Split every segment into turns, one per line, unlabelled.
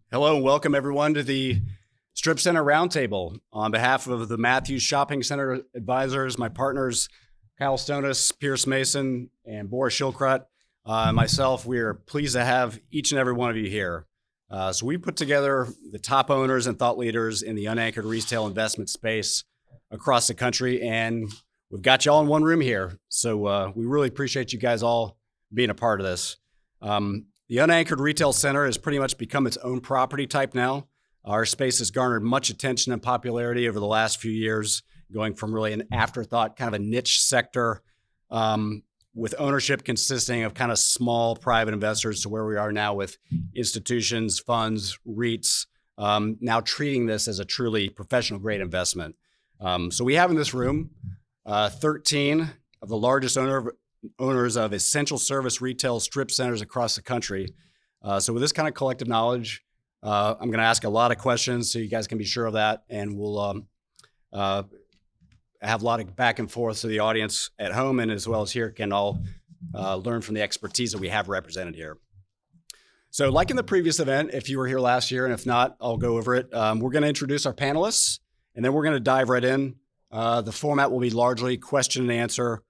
Hello and welcome everyone to the Strip Center Roundtable. On behalf of the Matthews Shopping Center advisors, my partners, Kyle Stonis, Pierce Mason, and Boris Shilkrat, myself, we are pleased to have each and every one of you here. So we put together the top owners and thought leaders in the unanchored retail investment space across the country, and we've got you all in one room here. So we really appreciate you guys all being a part of this. The unanchored retail center has pretty much become its own property type now. Our space has garnered much attention and popularity over the last few years, going from really an afterthought, kind of a niche sector, with ownership consisting of kind of small private investors to where we are now with institutions, funds, REITs, now treating this as a truly professional grade investment. So we have in this room 13 of the largest owners of essential service retail strip centers across the country. So with this kind of collective knowledge, I'm going to ask a lot of questions so you guys can be sure of that. And we'll have a lot of back and forth so the audience at home and as well as here can all learn from the expertise that we have represented here. So like in the previous event, if you were here last year, and if not, I'll go over it. We're going to introduce our panelists, and then we're going to dive right in. The format will be largely question and answer.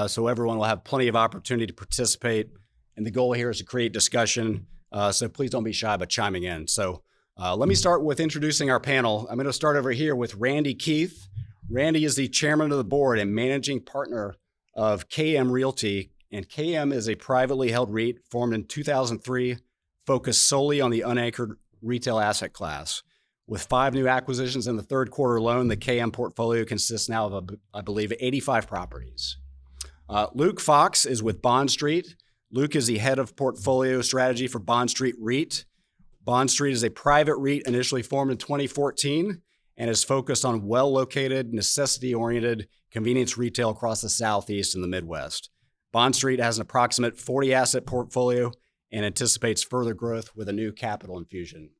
So everyone will have plenty of opportunity to participate. And the goal here is to create discussion. So please don't be shy about chiming in. So let me start with introducing our panel. I'm going to start over here with Randy Keith. Randy is the chairman of the board and managing partner of KM Realty. And KM is a privately held REIT formed in 2003, focused solely on the unanchored retail asset class. With 5 new acquisitions in the third quarter alone, the KM portfolio consists now of, I believe, 85 properties. Luke Fox is with Bond Street. Luke is the head of portfolio strategy for Bond Street REIT. Bond Street is a private REIT initially formed in 2014 and is focused on well-located, necessity-oriented convenience retail across the Southeast and the Midwest. Bond Street has an approximate 40 asset portfolio and anticipates further growth with a new capital infusion.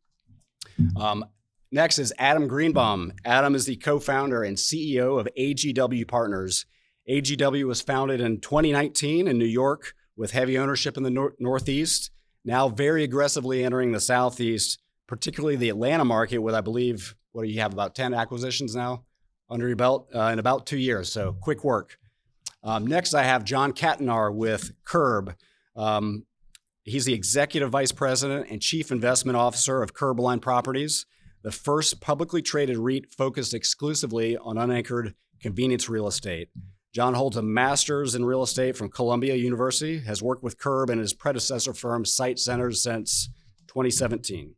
Next is Adam Greenbaum. Adam is the co-founder and CEO of AGW Partners. AGW was founded in 2019 in New York with heavy ownership in the Northeast, now very aggressively entering the Southeast, particularly the Atlanta market with, I believe, what do you have, about 10 acquisitions now under your belt in about 2 years, so quick work. Next, I have John Kattenar with Curb. He's the executive vice president and chief investment officer of Curbline Properties, the first publicly traded REIT focused exclusively on unanchored convenience real estate. John holds a master's in real estate from Columbia University, has worked with Curb and his predecessor firm, Site Centers, since 2017.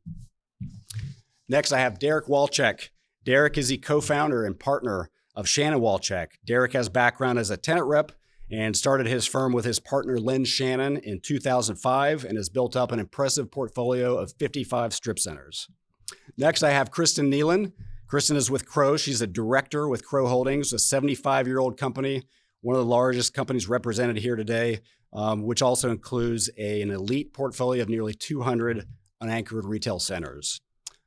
Next, I have Derek Walczek. Derek is the co-founder and partner of Shannon Walczek. Derek has background as a tenant rep and started his firm with his partner, Lynn Shannon, in 2005 and has built up an impressive portfolio of 55 strip centers. Next, I have Kristen Nealon. Kristen is with Crow. She's a director with Crow Holdings, a 75-year-old company, one of the largest companies represented here today, which also includes an elite portfolio of nearly 200 unanchored retail centers.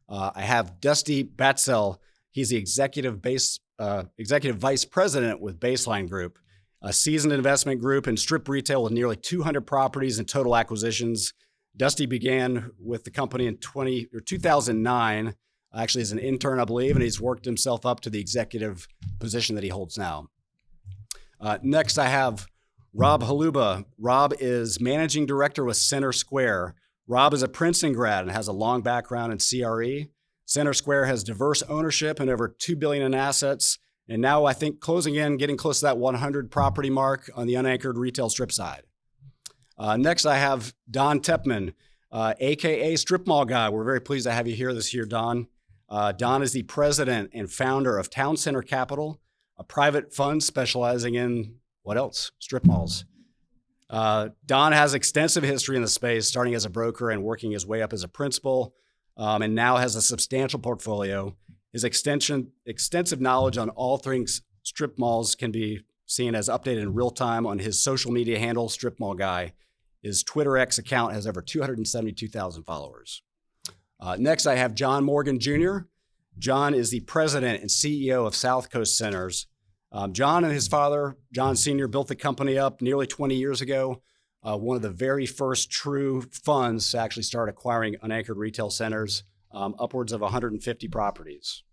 I have Dusty Batzel. He's the executive vice president with Baseline Group, a seasoned investment group in strip retail with nearly 200 properties and total acquisitions. Dusty began with the company in 2009, actually as an intern, I believe, and he's worked himself up to the executive position that he holds now. Next, I have Rob Haluba. Rob is managing director with Center Square. Rob is a Princeton grad and has a long background in CRE. Center Square has diverse ownership and over $2 billion in assets, and now I think getting close to that 100 property mark on the unanchored retail strip side. Next, I have Don Tepman, AKA Strip Mall Guy. We're very pleased to have you here this year, Don. Don is the president and founder of Town Center Capital, a private fund specializing in, what else? Strip malls. Don has extensive history in the space, starting as a broker and working his way up as a principal, and now has a substantial portfolio. His extensive knowledge on all things strip malls can be seen as updated in real time on his social media handle, Strip Mall Guy. His Twitter X account has over 272,000 followers. Next, I have John Morgan Jr. John is the president and CEO of South Coast Centers. John and his father, John Sr., built the company up nearly 20 years ago. One of the very first true funds to actually start acquiring unanchored retail centers upwards of 150 properties.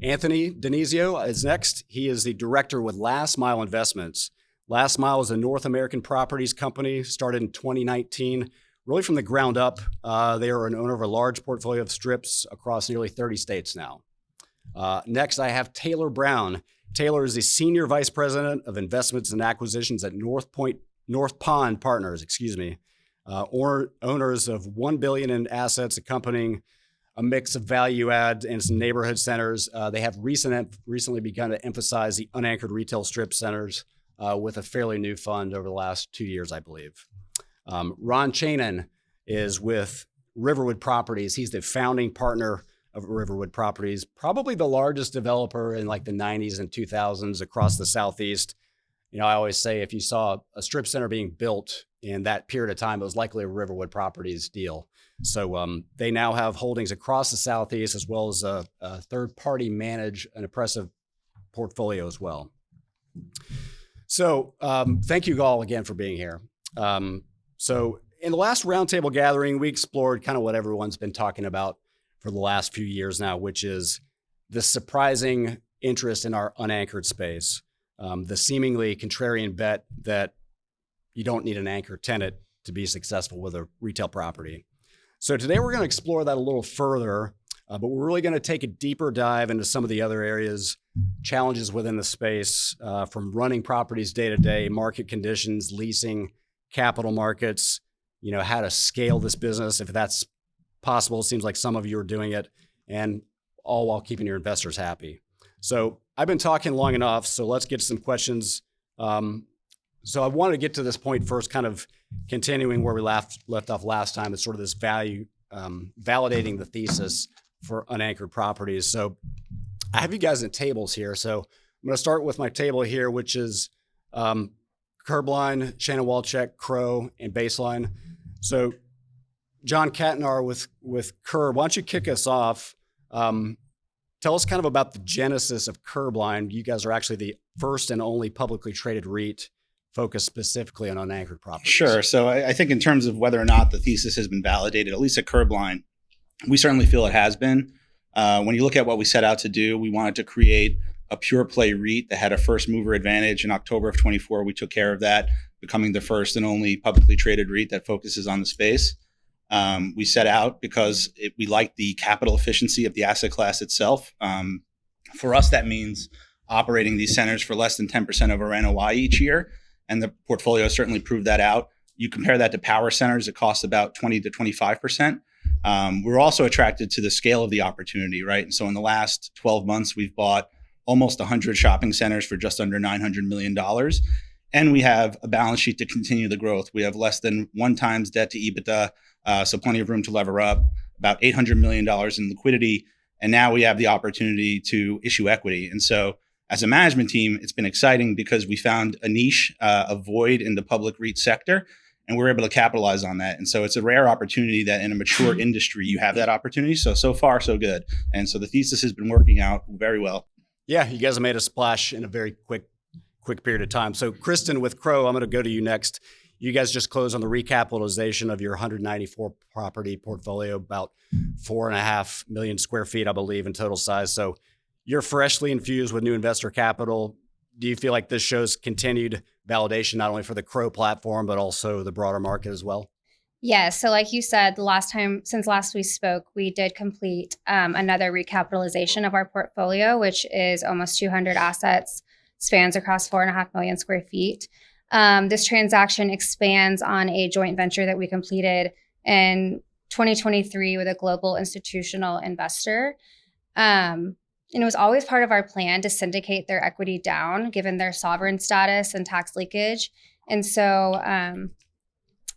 Anthony Denizio is next. He is the director with Last Mile Investments. Last Mile is a North American properties company started in 2019, really from the ground up. They are an owner of a large portfolio of strips across nearly 30 states now. Next, I have Taylor Brown. Taylor is the Senior Vice President of Investments and Acquisitions at North Pond Partners, owners of $1 billion in assets accompanying a mix of value add and some neighborhood centers. They have recently begun to emphasize the unanchored retail strip centers with a fairly new fund over the last 2 years, I believe. Ron Chanin is with Riverwood Properties. He's the founding partner of Riverwood Properties, probably the largest developer in like the 90s and 2000s across the Southeast. You know, I always say if you saw a strip center being built in that period of time, it was likely a Riverwood Properties deal. So they now have holdings across the Southeast, as well as a third-party manage an impressive portfolio as well. So thank you all again for being here. So in the last roundtable gathering, we explored kind of what everyone's been talking about for the last few years now, which is the surprising interest in our unanchored space, the seemingly contrarian bet that you don't need an anchor tenant to be successful with a retail property. So today we're going to explore that a little further, but we're really going to take a deeper dive into some of the other areas, challenges within the space, from running properties day to day, market conditions, leasing, capital markets, you know, how to scale this business if that's possible. It seems like some of you are doing it, and all while keeping your investors happy. So I've been talking long enough, so let's get to some questions. So I wanted to get to this point first, kind of continuing where we left off last time. It's sort of this value, validating the thesis for unanchored properties. So I have you guys in tables here. So I'm going to start with my table here, which is Curbline, Shannon Walchek, Crow, and Baseline. So John Katnar with Curb, why don't you kick us off? Tell us kind of about the genesis of Curbline. You guys are actually the first and only publicly traded REIT focused specifically on unanchored properties.
Sure. So I think in terms of whether or not the thesis has been validated, at least at Curbline, we certainly feel it has been. When you look at what we set out to do, we wanted to create a pure play REIT that had a first mover advantage. In October of 24, we took care of that, becoming the first and only publicly traded REIT that focuses on the space. We set out because we like the capital efficiency of the asset class itself. For us, that means operating these centers for less than 10% of our NOI each year. And the portfolio certainly proved that out. You compare that to power centers, it costs about 20 to 25%. We're also attracted to the scale of the opportunity, right? And so in the last 12 months, we've bought almost 100 shopping centers for just under $900 million. And we have a balance sheet to continue the growth. We have less than 1 times debt to EBITDA, so plenty of room to lever up, about $800 million in liquidity. And now we have the opportunity to issue equity. And so as a management team, it's been exciting because we found a niche, a void in the public REIT sector, and we're able to capitalize on that. And so it's a rare opportunity that in a mature industry, you have that opportunity. So far, so good. And so the thesis has been working out very well.
Yeah, you guys have made a splash in a very quick period of time. So Kristen with Crow, I'm going to go to you next. You guys just closed on the recapitalization of your 194 property portfolio, about 4.5 million square feet, I believe, in total size. So you're freshly infused with new investor capital. Do you feel like this shows continued validation, not only for the Crow platform, but also the broader market as well?
Yeah, so like you said, since last we spoke, we did complete another recapitalization of our portfolio, which is almost 200 assets, spans across 4.5 million square feet. This transaction expands on a joint venture that we completed in 2023 with a global institutional investor. And it was always part of our plan to syndicate their equity down, given their sovereign status and tax leakage. And so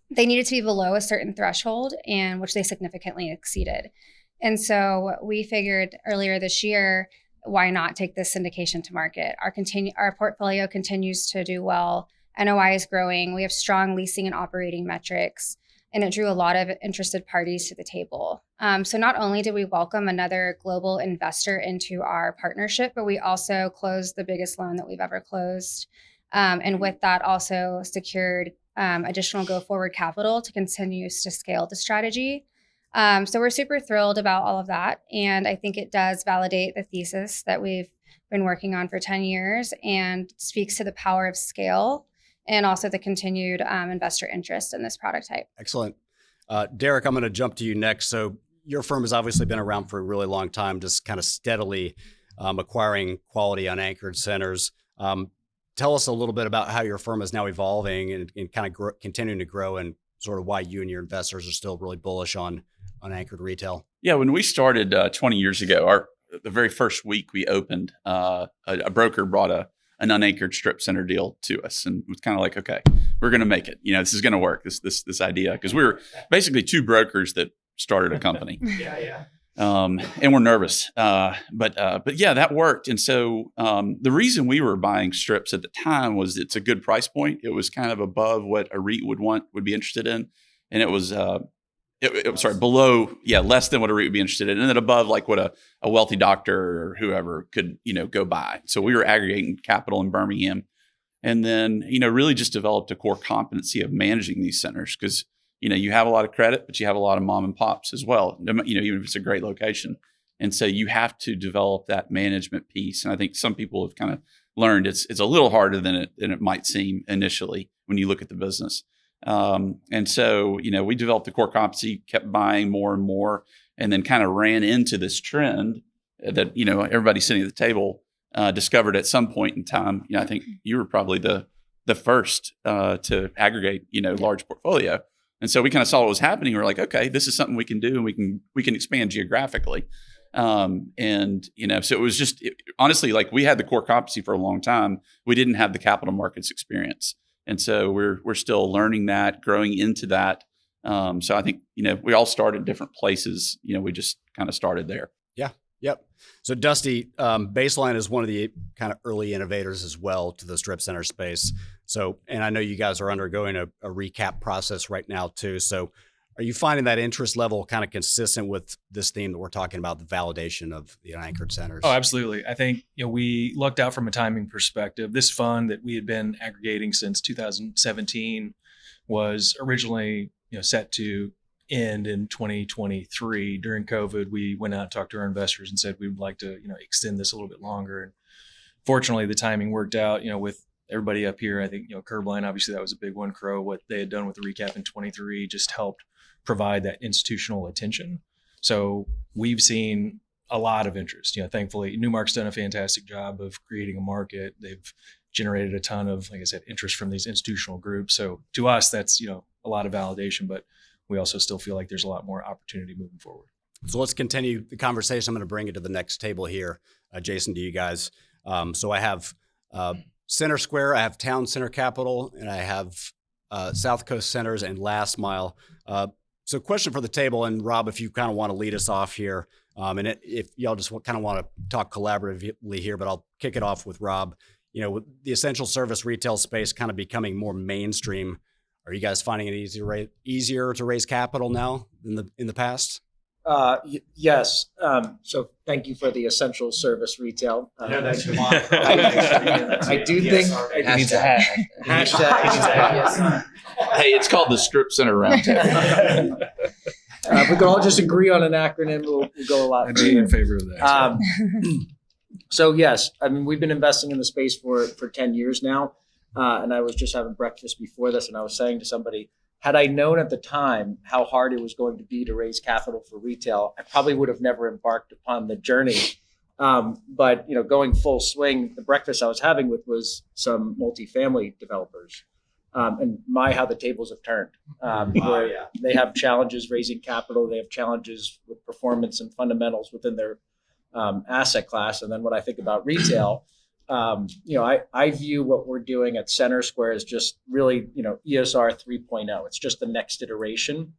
they needed to be below a certain threshold, and which they significantly exceeded. And so we figured earlier this year, why not take this syndication to market? Our portfolio continues to do well. NOI is growing. We have strong leasing and operating metrics, and it drew a lot of interested parties to the table. So not only did we welcome another global investor into our partnership, but we also closed the biggest loan that we've ever closed. And with that also secured additional go-forward capital to continue to scale the strategy. So we're super thrilled about all of that. And I think it does validate the thesis that we've been working on for 10 years and speaks to the power of scale and also the continued investor interest in this product type.
Excellent. Derek, I'm going to jump to you next. So your firm has obviously been around for a really long time, just kind of steadily acquiring quality unanchored centers. Tell us a little bit about how your firm is now evolving and kind of continuing to grow, and sort of why you and your investors are still really bullish on unanchored retail.
Yeah, when we started 20 years ago, the very first week we opened, a broker brought an unanchored strip center deal to us, and it was kind of like, okay, we're going to make it. This is going to work. This idea, because we were basically two brokers that started a company. And we're nervous, but yeah, that worked. And so the reason we were buying strips at the time was it's a good price point. It was kind of above what a REIT would be interested in, and it was below, less than what a REIT would be interested in, and then above like what a wealthy doctor or whoever could go buy. So we were aggregating capital in Birmingham, and then really just developed a core competency of managing these centers, because you have a lot of credit, but you have a lot of mom and pops as well, even if it's a great location. And so you have to develop that management piece. And I think some people have kind of learned it's a little harder than it might seem initially when you look at the business. And so, we developed the core competency, kept buying more and more, and then kind of ran into this trend that, everybody sitting at the table discovered at some point in time. I think you were probably the first to aggregate, large portfolio. And so we kind of saw what was happening. We're like, okay, this is something we can do, and we can expand geographically. So it was just honestly, like, we had the core competency for a long time. We didn't have the capital markets experience. And so we're still learning that, growing into that. So I think, we all start in different places. We just kind of started there.
Yeah. Yep. So Dusty, Baseline is one of the kind of early innovators as well to the strip center space. So, and I know you guys are undergoing a recap process right now too. So are you finding that interest level kind of consistent with this theme that we're talking about, the validation of the unanchored centers?
Oh, absolutely. I think, we lucked out from a timing perspective. This fund that we had been aggregating since 2017 was originally, set to end in 2023. During COVID, we went out and talked to our investors and said we would like to, extend this a little bit longer. And fortunately, the timing worked out, with everybody up here. I think, Curbline, obviously that was a big one. Crow, what they had done with the recap in 23 just helped provide that institutional attention. So we've seen a lot of interest. Thankfully, Newmark's done a fantastic job of creating a market. They've generated a ton of, like I said, interest from these institutional groups. So to us, that's, a lot of validation, but we also still feel like there's a lot more opportunity moving forward.
So let's continue the conversation. I'm going to bring it to the next table here. Jason, to you guys. So I have Center Square, I have Town Center Capital, and I have South Coast Centers and Last Mile. So question for the table, and Rob, if you kind of want to lead us off here, if y'all just kind of want to talk collaboratively here, but I'll kick it off with Rob. With the essential service retail space kind of becoming more mainstream, are you guys finding it easier to raise capital now than in the past?
Yes. So thank you for the essential service retail. I do think it needs a hashtag.
Hey, it's called the Strip Center Roundtable.
If we could all just agree on an acronym, we'll go a lot.
I'd be in favor of that.
So yes, we've been investing in the space for 10 years now. And I was just having breakfast before this, and I was saying to somebody, had I known at the time how hard it was going to be to raise capital for retail, I probably would have never embarked upon the journey. But going full swing, the breakfast I was having with was some multifamily developers, and how the tables have turned. They have challenges raising capital, they have challenges with performance and fundamentals within their asset class. And then when I think about retail, I view what we're doing at Center Square as just really, ESR 3.0. It's just the next iteration.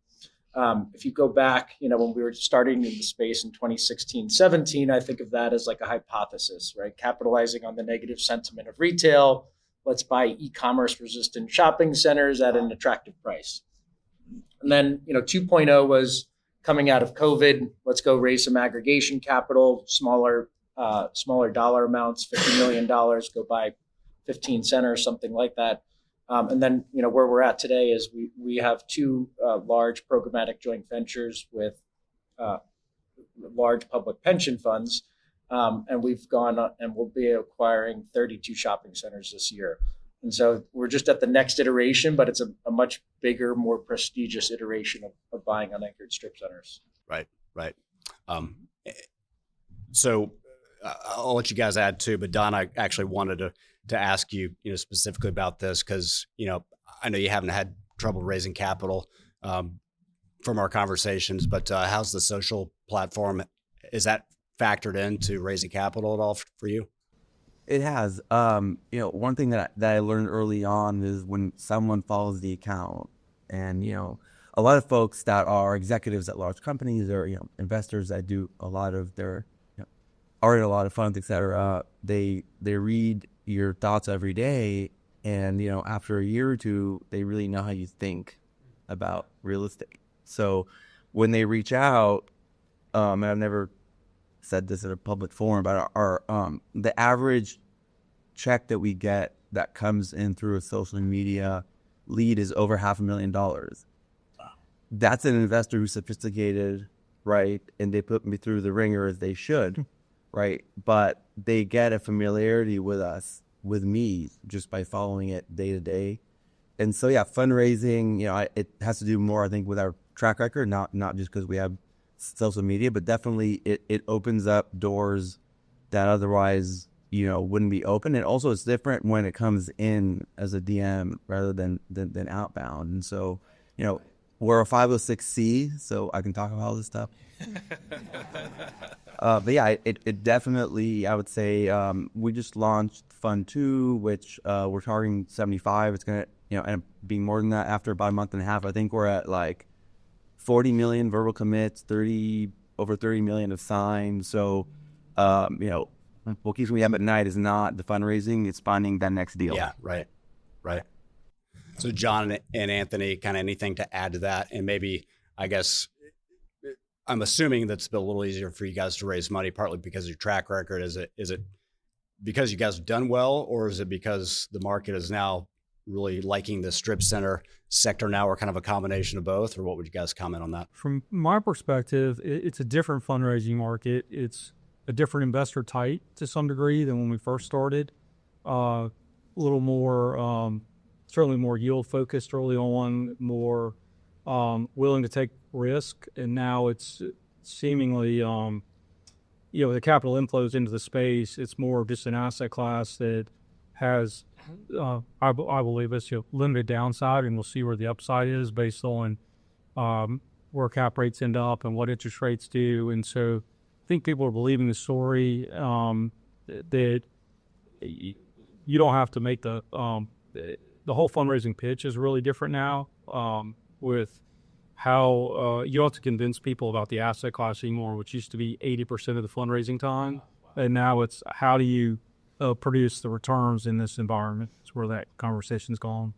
If you go back, when we were starting in the space in 2016, 17, I think of that as like a hypothesis, right? Capitalizing on the negative sentiment of retail. Let's buy e-commerce resistant shopping centers at an attractive price. And then, 2.0 was coming out of COVID. Let's go raise some aggregation capital, smaller dollar amounts, $50 million, go buy 15 centers, something like that. And then, where we're at today is we have two large programmatic joint ventures with large public pension funds. And we've gone and we'll be acquiring 32 shopping centers this year. And so we're just at the next iteration, but it's a much bigger, more prestigious iteration of buying unanchored strip centers.
Right. So I'll let you guys add too, but Don, I actually wanted to ask you, specifically about this because, I know you haven't had trouble raising capital from our conversations, but how's the social platform? Is that factored into raising capital at all for you?
It has. One thing that I learned early on is when someone follows the account, and a lot of folks that are executives at large companies or investors that do a lot of their are in a lot of funds, etc. They read your thoughts every day, and after a year or two, they really know how you think about real estate. So when they reach out, and I've never said this in a public forum, but our the average check that we get that comes in through a social media lead is over $500,000. Wow. That's an investor who's sophisticated, right? And they put me through the ringer as they should, right? But they get a familiarity with us, with me, just by following it day to day. And so, fundraising, it has to do more, I think, with our track record, not just because we have social media, but definitely it opens up doors that otherwise, wouldn't be open. And also it's different when it comes in as a DM rather than outbound. And so, we're a 506C, so I can talk about all this stuff. But it definitely, I would say, we just launched Fund 2, which we're targeting 75. It's going to, end up being more than that after about a month and a half. I think we're at like 40 million verbal commits, over 30 million of signs. So, what keeps me up at night is not the fundraising, it's finding that next deal.
Yeah, right. So John and Anthony, kind of anything to add to that? And maybe, I guess, I'm assuming that's been a little easier for you guys to raise money, partly because of your track record. Is it because you guys have done well, or is it because the market is now really liking the strip center sector now, or kind of a combination of both? Or what would you guys comment on that?
From my perspective, it's a different fundraising market. It's a different investor type to some degree than when we first started. A little more, certainly more yield focused early on, more willing to take risk. And now it's seemingly, the capital inflows into the space. It's more of just an asset class that has, I believe it's limited downside, and we'll see where the upside is based on where cap rates end up and what interest rates do. And so I think people are believing the story that you don't have to make the whole fundraising pitch is really different now with how you don't have to convince people about the asset class anymore, which used to be 80% of the fundraising time. And now it's how do you produce the returns in this environment. It's where that conversation's gone.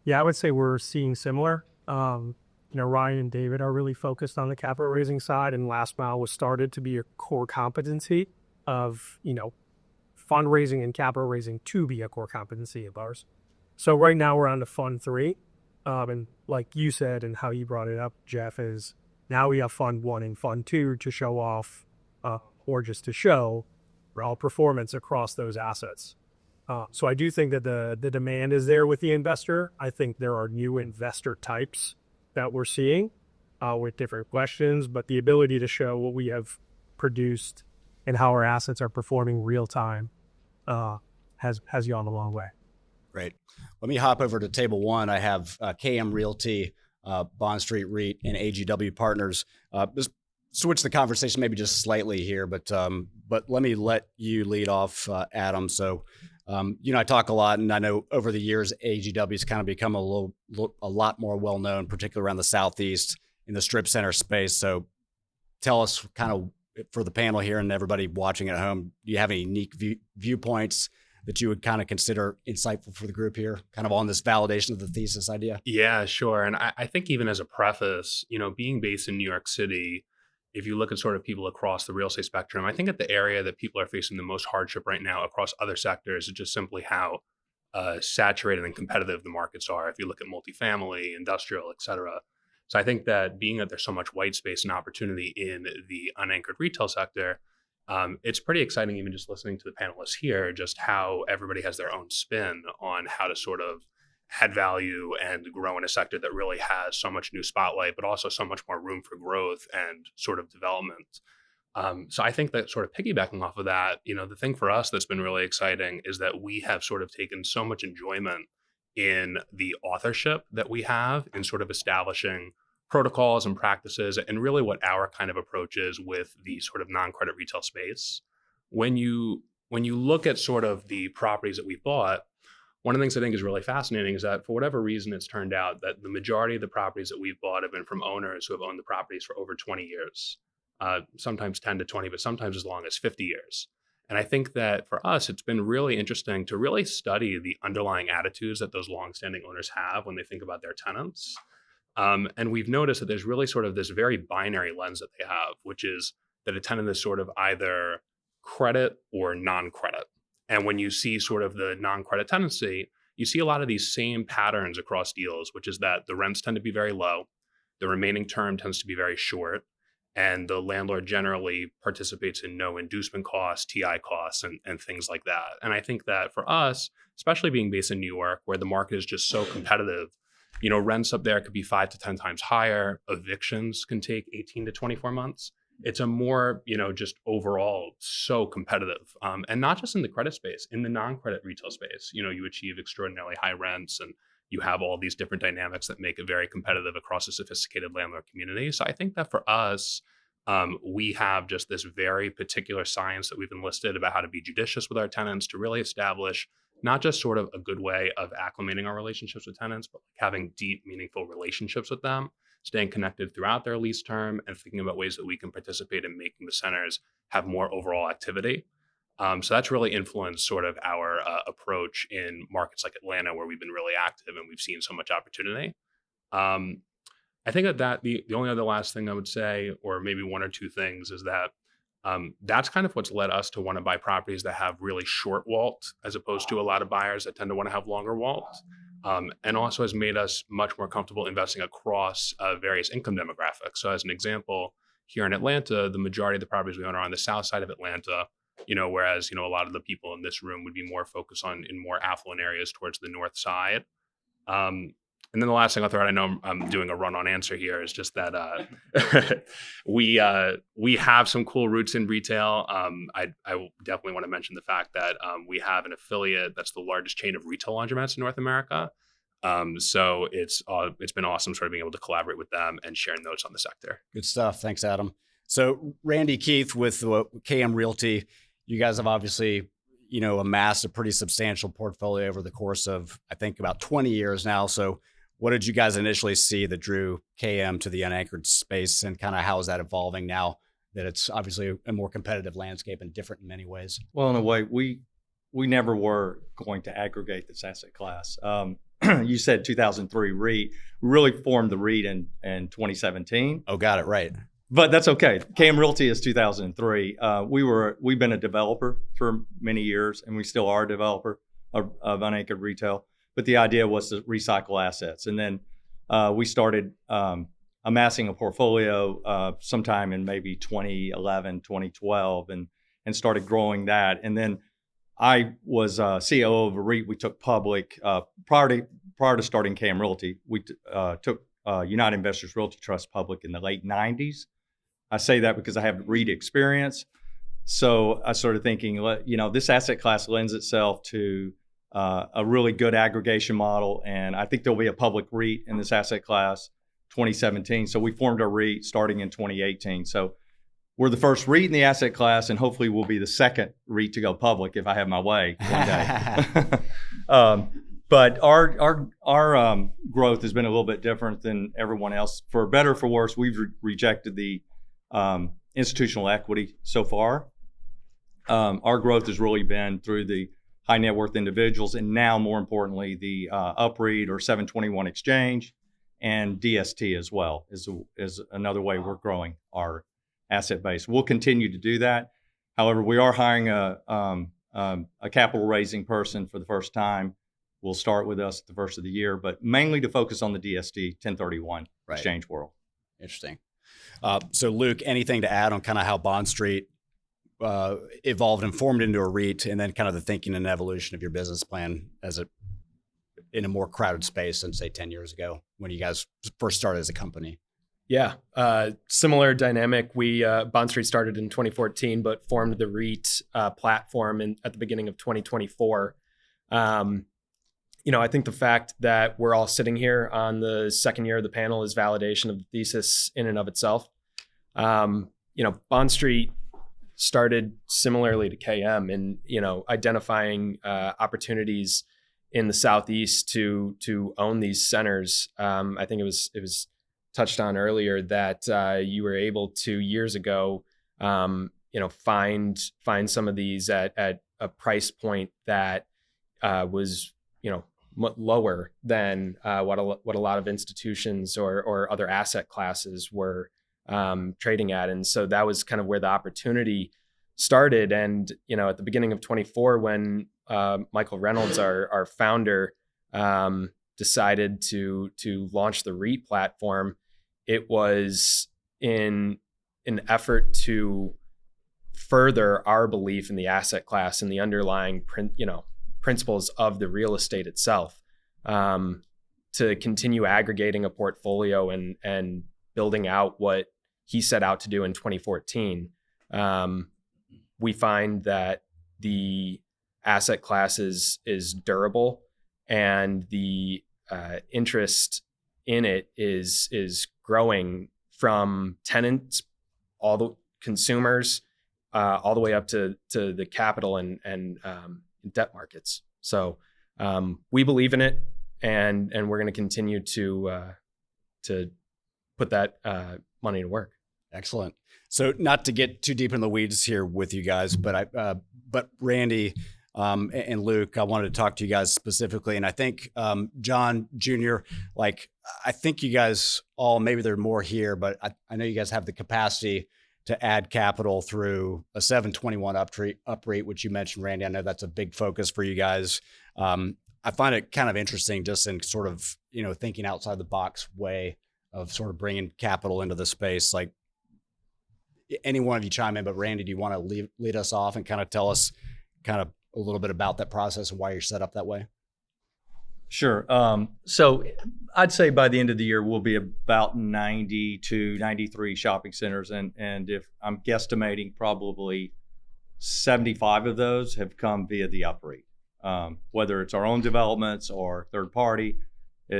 Yeah, I would say we're seeing similar. Ryan and David are really focused on the capital raising side, and Last Mile was started to be a core competency of, fundraising and capital raising to be a core competency of ours. So right now we're on to Fund 3. And like you said, and how you brought it up, Jeff, is now we have Fund 1 and Fund 2 to show off, or just to show all performance across those assets. So I do think that the demand is there with the investor. I think there are new investor types that we're seeing with different questions, but the ability to show what we have produced and how our assets are performing real time has gone a long way.
Great. Let me hop over to table one. I have KM Realty, Bond Street REIT, and AGW Partners. Just switch the conversation maybe just slightly here, but let me let you lead off, Adam. So, I talk a lot, and I know over the years, AGW has kind of become a lot more well-known, particularly around the Southeast in the strip center space. So tell us kind of for the panel here and everybody watching at home, do you have any unique viewpoints that you would kind of consider insightful for the group here, kind of on this validation of the thesis idea?
Yeah, sure. And I think even as a preface, being based in New York City, if you look at sort of people across the real estate spectrum, I think that the area that people are facing the most hardship right now across other sectors is just simply how saturated and competitive the markets are. If you look at multifamily, industrial, et cetera. So I think that being that there's so much white space and opportunity in the unanchored retail sector, it's pretty exciting, even just listening to the panelists here, just how everybody has their own spin on how to sort of add value and grow in a sector that really has so much new spotlight, but also so much more room for growth and sort of development. So I think that sort of piggybacking off of that, the thing for us that's been really exciting is that we have sort of taken so much enjoyment in the authorship that we have in sort of establishing protocols and practices and really what our kind of approach is with the sort of non-credit retail space. When you look at sort of the properties that we bought, one of the things I think is really fascinating is that for whatever reason, it's turned out that the majority of the properties that we've bought have been from owners who have owned the properties for over 20 years, sometimes 10 to 20, but sometimes as long as 50 years. And I think that for us, it's been really interesting to really study the underlying attitudes that those longstanding owners have when they think about their tenants. And we've noticed that there's really sort of this very binary lens that they have, which is that a tenant is sort of either credit or non-credit. And when you see sort of the non-credit tenancy, you see a lot of these same patterns across deals, which is that the rents tend to be very low, the remaining term tends to be very short, and the landlord generally participates in no inducement costs, TI costs, and things like that. And I think that for us, especially being based in New York, where the market is just so competitive, rents up there could be 5 to 10 times higher. Evictions can take 18 to 24 months. It's a more, just overall so competitive. And not just in the credit space, in the non-credit retail space, you achieve extraordinarily high rents and you have all these different dynamics that make it very competitive across a sophisticated landlord community. So I think that for us, we have just this very particular science that we've enlisted about how to be judicious with our tenants to really establish not just sort of a good way of acclimating our relationships with tenants, but having deep, meaningful relationships with them, staying connected throughout their lease term and thinking about ways that we can participate in making the centers have more overall activity. So that's really influenced sort of our approach in markets like Atlanta, where we've been really active and we've seen so much opportunity. I think that the only other last thing I would say, or maybe one or two things, is that that's kind of what's led us to want to buy properties that have really short WALT, as opposed to a lot of buyers that tend to want to have longer WALT. And also has made us much more comfortable investing across various income demographics. So as an example, here in Atlanta, the majority of the properties we own are on the south side of Atlanta, whereas, a lot of the people in this room would be more focused on in more affluent areas towards the north side. And then the last thing I'll throw out, I know I'm doing a run-on answer here, is just that we have some cool roots in retail. I definitely want to mention the fact that we have an affiliate that's the largest chain of retail laundromats in North America. So it's been awesome sort of being able to collaborate with them and share notes on the sector.
Good stuff. Thanks, Adam. So Randy, Keith, with KM Realty, you guys have obviously, amassed a pretty substantial portfolio over the course of, I think, about 20 years now. So what did you guys initially see that drew KM to the unanchored space, and kind of how is that evolving now that it's obviously a more competitive landscape and different in many ways?
Well, in a way, we never were going to aggregate this asset class. You said 2003 REIT. We really formed the REIT in 2017.
Oh, got it right.
But that's okay. KM Realty is 2003. We've been a developer for many years, and we still are a developer of unanchored retail. But the idea was to recycle assets. And then we started amassing a portfolio sometime in maybe 2011, 2012, and started growing that. And then I was COO of a REIT we took public prior to starting KM Realty. We took United Investors Realty Trust public in the late 90s. I say that because I have REIT experience. So I started thinking, this asset class lends itself to a really good aggregation model, and I think there'll be a public REIT in this asset class 2017. So we formed our REIT starting in 2018. So we're the first REIT in the asset class, and hopefully we'll be the second REIT to go public if I have my way one day. But our growth has been a little bit different than everyone else. For better or for worse, we've rejected the institutional equity so far. Our growth has really been through the high net worth individuals, and now more importantly, the UPREIT or 721 exchange, and DST as well is another way we're growing our asset base. We'll continue to do that. However, we are hiring a capital raising person for the first time will start with us at the first of the year, but mainly to focus on the DST 1031
Right.
exchange world.
Interesting. So Luke, anything to add on kind of how Bond Street evolved and formed into a REIT, and then kind of the thinking and evolution of your business plan in a more crowded space than say 10 years ago when you guys first started as a company?
Yeah, similar dynamic. We Bond Street started in 2014, but formed the REIT platform at the beginning of 2024. I think the fact that we're all sitting here on the second year of the panel is validation of the thesis in and of itself. Bond Street started similarly to KM in identifying opportunities in the Southeast to own these centers. I think it was touched on earlier that you were able to years ago, find some of these at a price point that was lower than what a lot of institutions or other asset classes were trading at, and so that was kind of where the opportunity started. And at the beginning of 24, when Michael Reynolds, our founder, decided to launch the REIT platform, it was in an effort to further our belief in the asset class and the underlying principles of the real estate itself, to continue aggregating a portfolio and building out what he set out to do in 2014. We find that the asset class is durable, and the interest in it is growing from tenants, all the consumers, all the way up to the capital and debt markets. So we believe in it, and we're going to continue to put that money to work.
Excellent. So not to get too deep in the weeds here with you guys, but Randy and Luke, I wanted to talk to you guys specifically. And I think John Jr., I think you guys all, maybe there are more here, but I know you guys have the capacity to add capital through a 721 UPREIT, which you mentioned, Randy. I know that's a big focus for you guys. I find it kind of interesting just in sort of, thinking outside the box way of sort of bringing capital into the space. Like, any one of you chime in, but Randy, do you want to lead us off and kind of tell us kind of a little bit about that process and why you're set up that way?
Sure. So I'd say by the end of the year, we'll be about 90 to 93 shopping centers. And if I'm guesstimating, probably 75 of those have come via the UPREIT, whether it's our own developments or third party.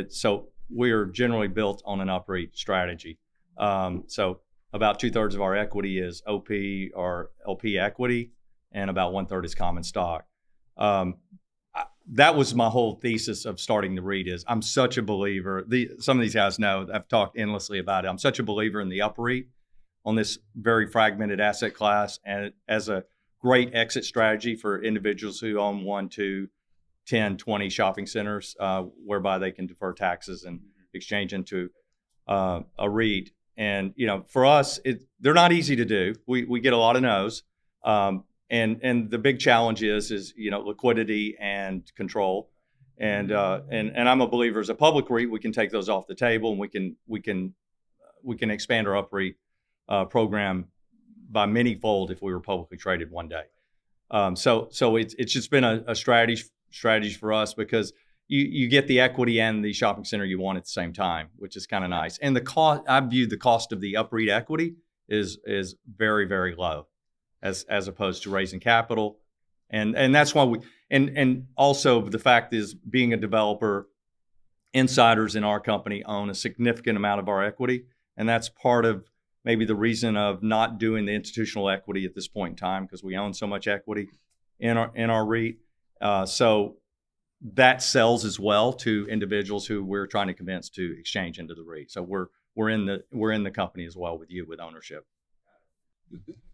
So we are generally built on an UPREIT strategy. So about 2/3 of our equity is OP or LP equity, and about 1/3 is common stock. That was my whole thesis of starting the REIT. Is I'm such a believer. Some of these guys know I've talked endlessly about it. I'm such a believer in the UPREIT on this very fragmented asset class, and as a great exit strategy for individuals who own 1, 2, 10, 20 shopping centers, whereby they can defer taxes and exchange into a REIT. And for us, they're not easy to do. We get a lot of no's. And the big challenge is liquidity and control, and I'm a believer as a public REIT we can take those off the table, and we can expand our UPREIT program by many-fold if we were publicly traded one day. So it's just been a strategy for us, because you get the equity and the shopping center you want at the same time, which is kind of nice. And the cost, I view the cost of the UPREIT equity is very, very low, as opposed to raising capital. And that's why and also the fact is, being a developer, insiders in our company own a significant amount of our equity. And that's part of maybe the reason of not doing the institutional equity at this point in time, because we own so much equity in our REIT. So that sells as well to individuals who we're trying to convince to exchange into the REIT. So we're in the company as well with you with ownership.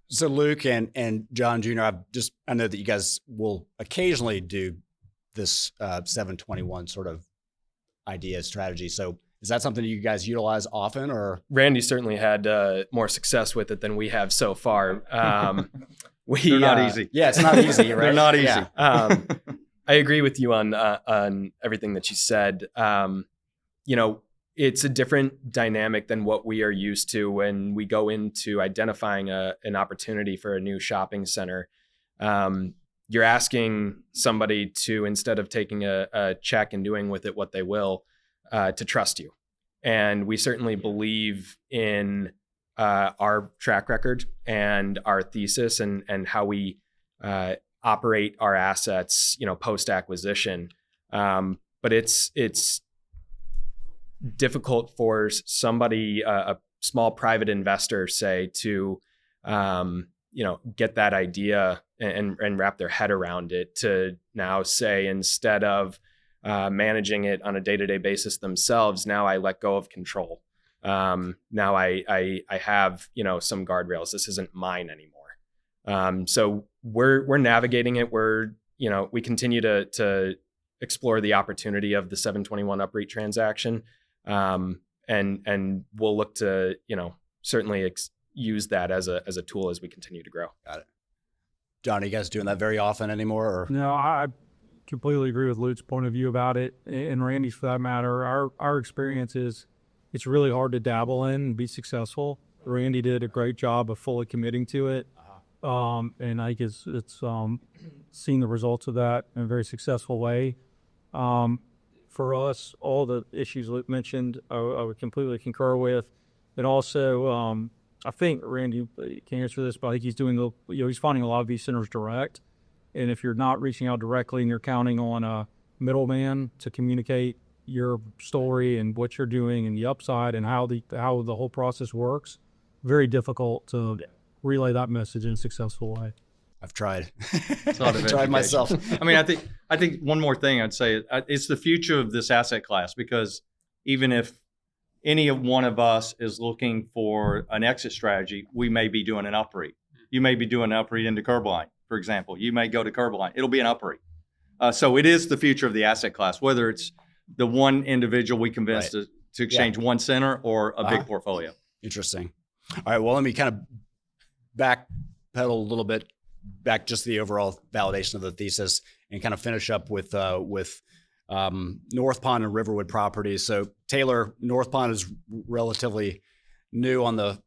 So Luke and John Jr., I know that you guys will occasionally do this 721 sort of idea strategy. So is that something you guys utilize often, or?
Randy certainly had more success with it than we have so far.
They're not easy.
Yeah, it's not easy, right?
They're not easy.
Yeah. I agree with you on everything that you said. It's a different dynamic than what we are used to when we go into identifying an opportunity for a new shopping center. You're asking somebody to, instead of taking a check and doing with it what they will, to trust you. And we certainly believe in our track record and our thesis and how we operate our assets, post acquisition. But it's difficult for somebody, a small private investor, say, to get that idea and wrap their head around it, to now say, instead of managing it on a day-to-day basis themselves, now I let go of control. Now I have some guardrails. This isn't mine anymore. So we're navigating it. We continue to explore the opportunity of the 721 UPREIT transaction, and we'll look to certainly use that as a tool as we continue to grow.
Got it. John, are you guys doing that very often anymore? Or?
No, I completely agree with Luke's point of view about it, and Randy's for that matter. Our experience is it's really hard to dabble in and be successful. Randy did a great job of fully committing to it, and I guess it's seen the results of that in a very successful way. For us, all the issues Luke mentioned, I would completely concur with. And also, I think Randy can answer this, but I think he's doing he's finding a lot of these centers direct. And if you're not reaching out directly and you're counting on a middleman to communicate your story and what you're doing and the upside and how the whole process works, very difficult to relay that message in a successful way.
I've tried.
I've
tried myself.
I mean, I think one more thing I'd say, it's the future of this asset class, because even if any one of us is looking for an exit strategy, we may be doing an UPREIT. You may be doing an UPREIT into Curbline, for example. You may go to Curbline. It'll be an UPREIT. So it is the future of the asset class, whether it's the one individual we convinced to exchange one center or a big portfolio.
Interesting. All right. Well, let me kind of backpedal a little bit, back just the overall validation of the thesis, and kind of finish up with North Pond and Riverwood properties. So Taylor, North Pond is relatively new on the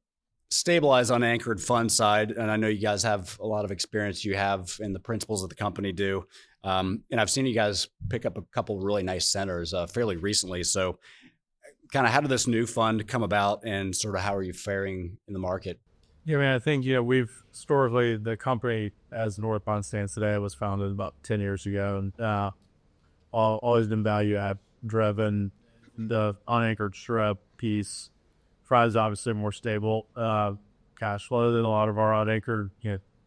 stabilized unanchored fund side, and I know you guys have a lot of experience you have, and the principals of the company do. And I've seen you guys pick up a couple really nice centers fairly recently. So kind of how did this new fund come about, and sort of how are you faring in the market?
Yeah, man, I think, we've historically, the company as North Pond stands today was founded about 10 years ago, and always been value add driven. The unanchored strip piece provides obviously more stable cash flow than a lot of our unanchored.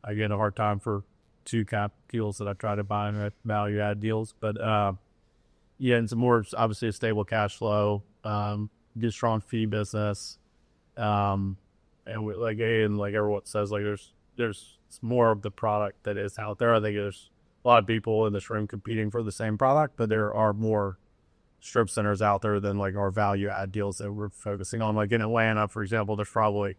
I get a hard time for 2 cap deals that I try to buy in value add deals, but it's more obviously a stable cash flow, good strong fee business. And like everyone says, there's more of the product that is out there. I think there's a lot of people in this room competing for the same product, but there are more strip centers out there than our value add deals that we're focusing on. Like in Atlanta, for example, there's probably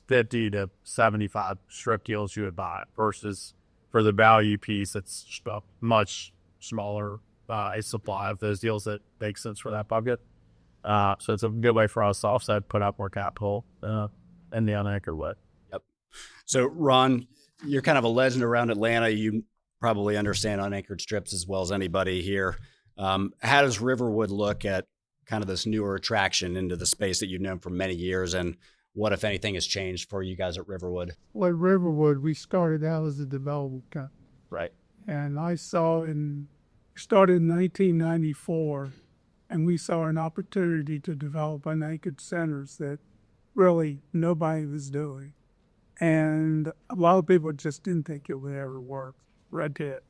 50 to 75 strip deals you would buy, versus for the value piece, it's just a much smaller a supply of those deals that make sense for that bucket. So it's a good way for us to offset, put out more capital in the unanchored way.
Yep. So Ron, you're kind of a legend around Atlanta. You probably understand unanchored strips as well as anybody here. How does Riverwood look at kind of this newer attraction into the space that you've known for many years, and what, if anything, has changed for you guys at Riverwood?
Well, at Riverwood, we started out as a development company.
Right.
And started in 1994. And we saw an opportunity to develop unanchored centers that really nobody was doing. And a lot of people just didn't think it would ever work. Red hit.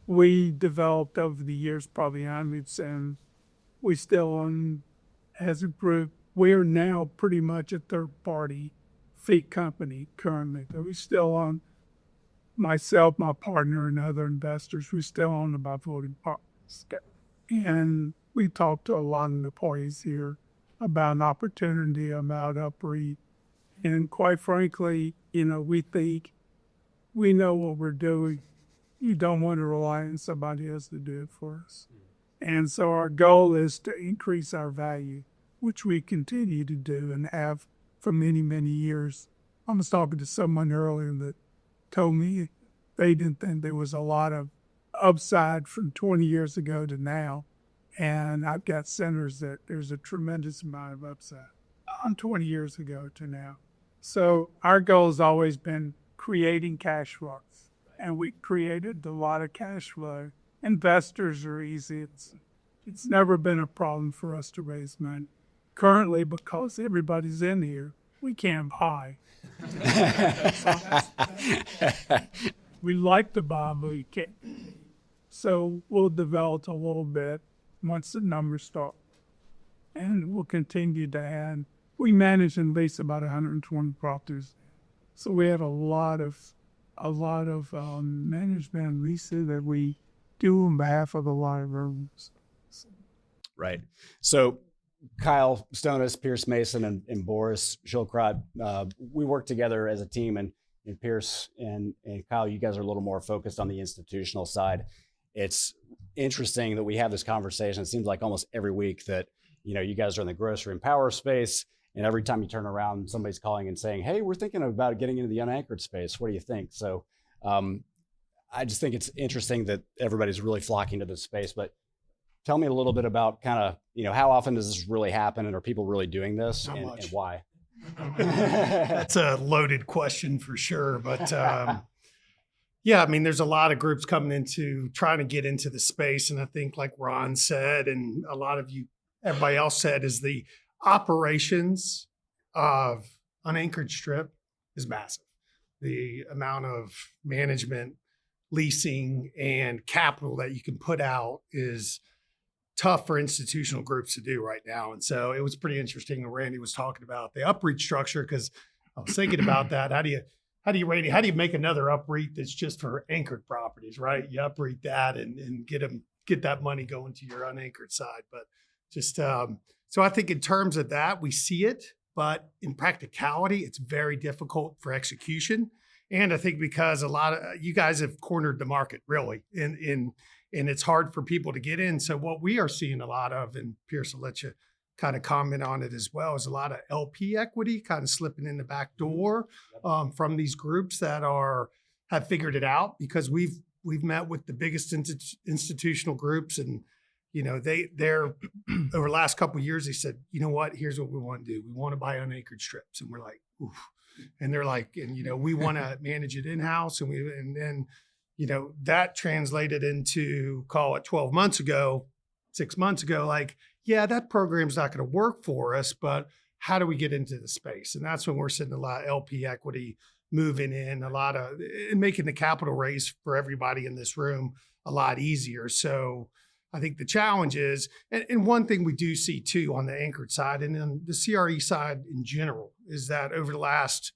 We developed over the years probably hundreds, and we still own, as a group, we are now pretty much a third-party fee company currently. But we still own, myself, my partner, and other investors, we still own about 40 partners. And we talked to a lot of employees here about an opportunity about UPREIT. And quite frankly, we think we know what we're doing. you don't want to rely on somebody else to do it for us. And so our goal is to increase our value, which we continue to do and have for many, many years. I was talking to someone earlier that told me they didn't think there was a lot of upside from 20 years ago to now. And I've got centers that there's a tremendous amount of upside on 20 years ago to now. So our goal has always been creating cash flow. And we created a lot of cash flow. Investors are easy. It's never been a problem for us to raise money. Currently, because everybody's in here, we can't buy. We like to buy, but we can't. So we'll develop a little bit once the numbers start. And we'll continue to add. We manage and lease about 120 properties. So we have a lot of management and leasing that we do on behalf of a lot of rooms.
Right. So Kyle Stonis, Pierce Mason, and Boris Schilkrot, we work together as a team, and Pierce and Kyle, you guys are a little more focused on the institutional side. It's interesting that we have this conversation. It seems like almost every week that, you guys are in the grocery and power space, and every time you turn around, somebody's calling and saying, hey, we're thinking about getting into the unanchored space. What do you think? So I just think it's interesting that everybody's really flocking to this space. But tell me a little bit about kind of, how often does this really happen, and are people really doing this, and why?
That's a loaded question for sure. But yeah, I mean, there's a lot of groups coming into trying to get into the space. And I think like Ron said, and a lot of everybody else said, is the operations of unanchored strip is massive. The amount of management, leasing, and capital that you can put out is tough for institutional groups to do right now. And so it was pretty interesting when Randy was talking about the UPREIT structure, because I was thinking about that. How do you make another UPREIT that's just for anchored properties, right? You UPREIT that and get that money going to your unanchored side. But just so I think in terms of that, we see it, but in practicality, it's very difficult for execution. And I think because a lot of you guys have cornered the market really, and it's hard for people to get in. So what we are seeing a lot of, and Pierce will let you kind of comment on it as well, is a lot of LP equity kind of slipping in the back door from these groups that have figured it out, because we've met with the biggest institutional groups, and they're over the last couple of years, they said, you know what, here's what we want to do. We want to buy unanchored strips. And we're like, oof. And they're like, and we want to manage it in-house. And then, that translated into, call it 12 months ago, 6 months ago, like, yeah, that program's not going to work for us, but how do we get into the space? And that's when we're seeing a lot of LP equity moving in, and making the capital raise for everybody in this room a lot easier. So I think the challenge is, and one thing we do see too on the anchored side and then the CRE side in general, is that over the last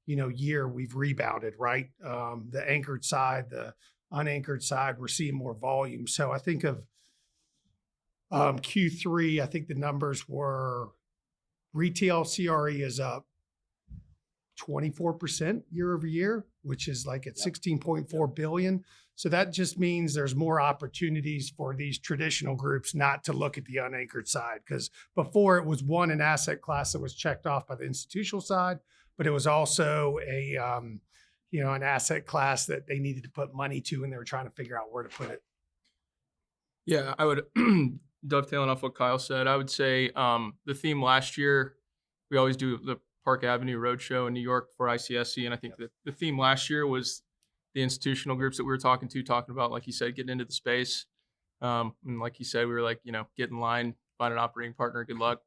year, we've rebounded, right? The anchored side, the unanchored side, we're seeing more volume. So I think of Q3, I think the numbers were retail CRE is up 24% year over year, which is like at 16.4 billion. So that just means there's more opportunities for these traditional groups not to look at the unanchored side, because before it was an asset class that was checked off by the institutional side, but it was also an asset class that they needed to put money to, and they were trying to figure out where to put it.
Yeah, I would dovetailing off what Kyle said. I would say the theme last year, we always do the Park Avenue Roadshow in New York for ICSC, and I think that the theme last year was the institutional groups that we were talking about, like you said, getting into the space. And like you said, we were like, get in line, find an operating partner, good luck.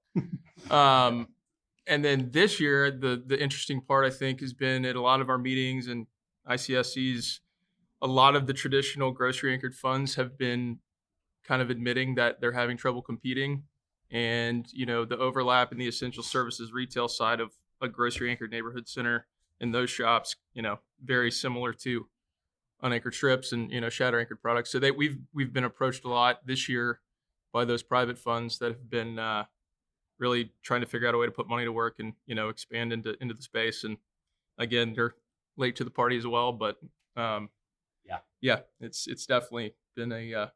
And then this year, the interesting part, I think, has been at a lot of our meetings and ICSCs, a lot of the traditional grocery anchored funds have been kind of admitting that they're having trouble competing. And, the overlap in the essential services retail side of a grocery anchored neighborhood center in those shops, very similar to unanchored strips and, shadow anchored products. So we've been approached a lot this year by those private funds that have been really trying to figure out a way to put money to work and, expand into the space. And again, they're late to the party as well, but yeah, it's definitely been a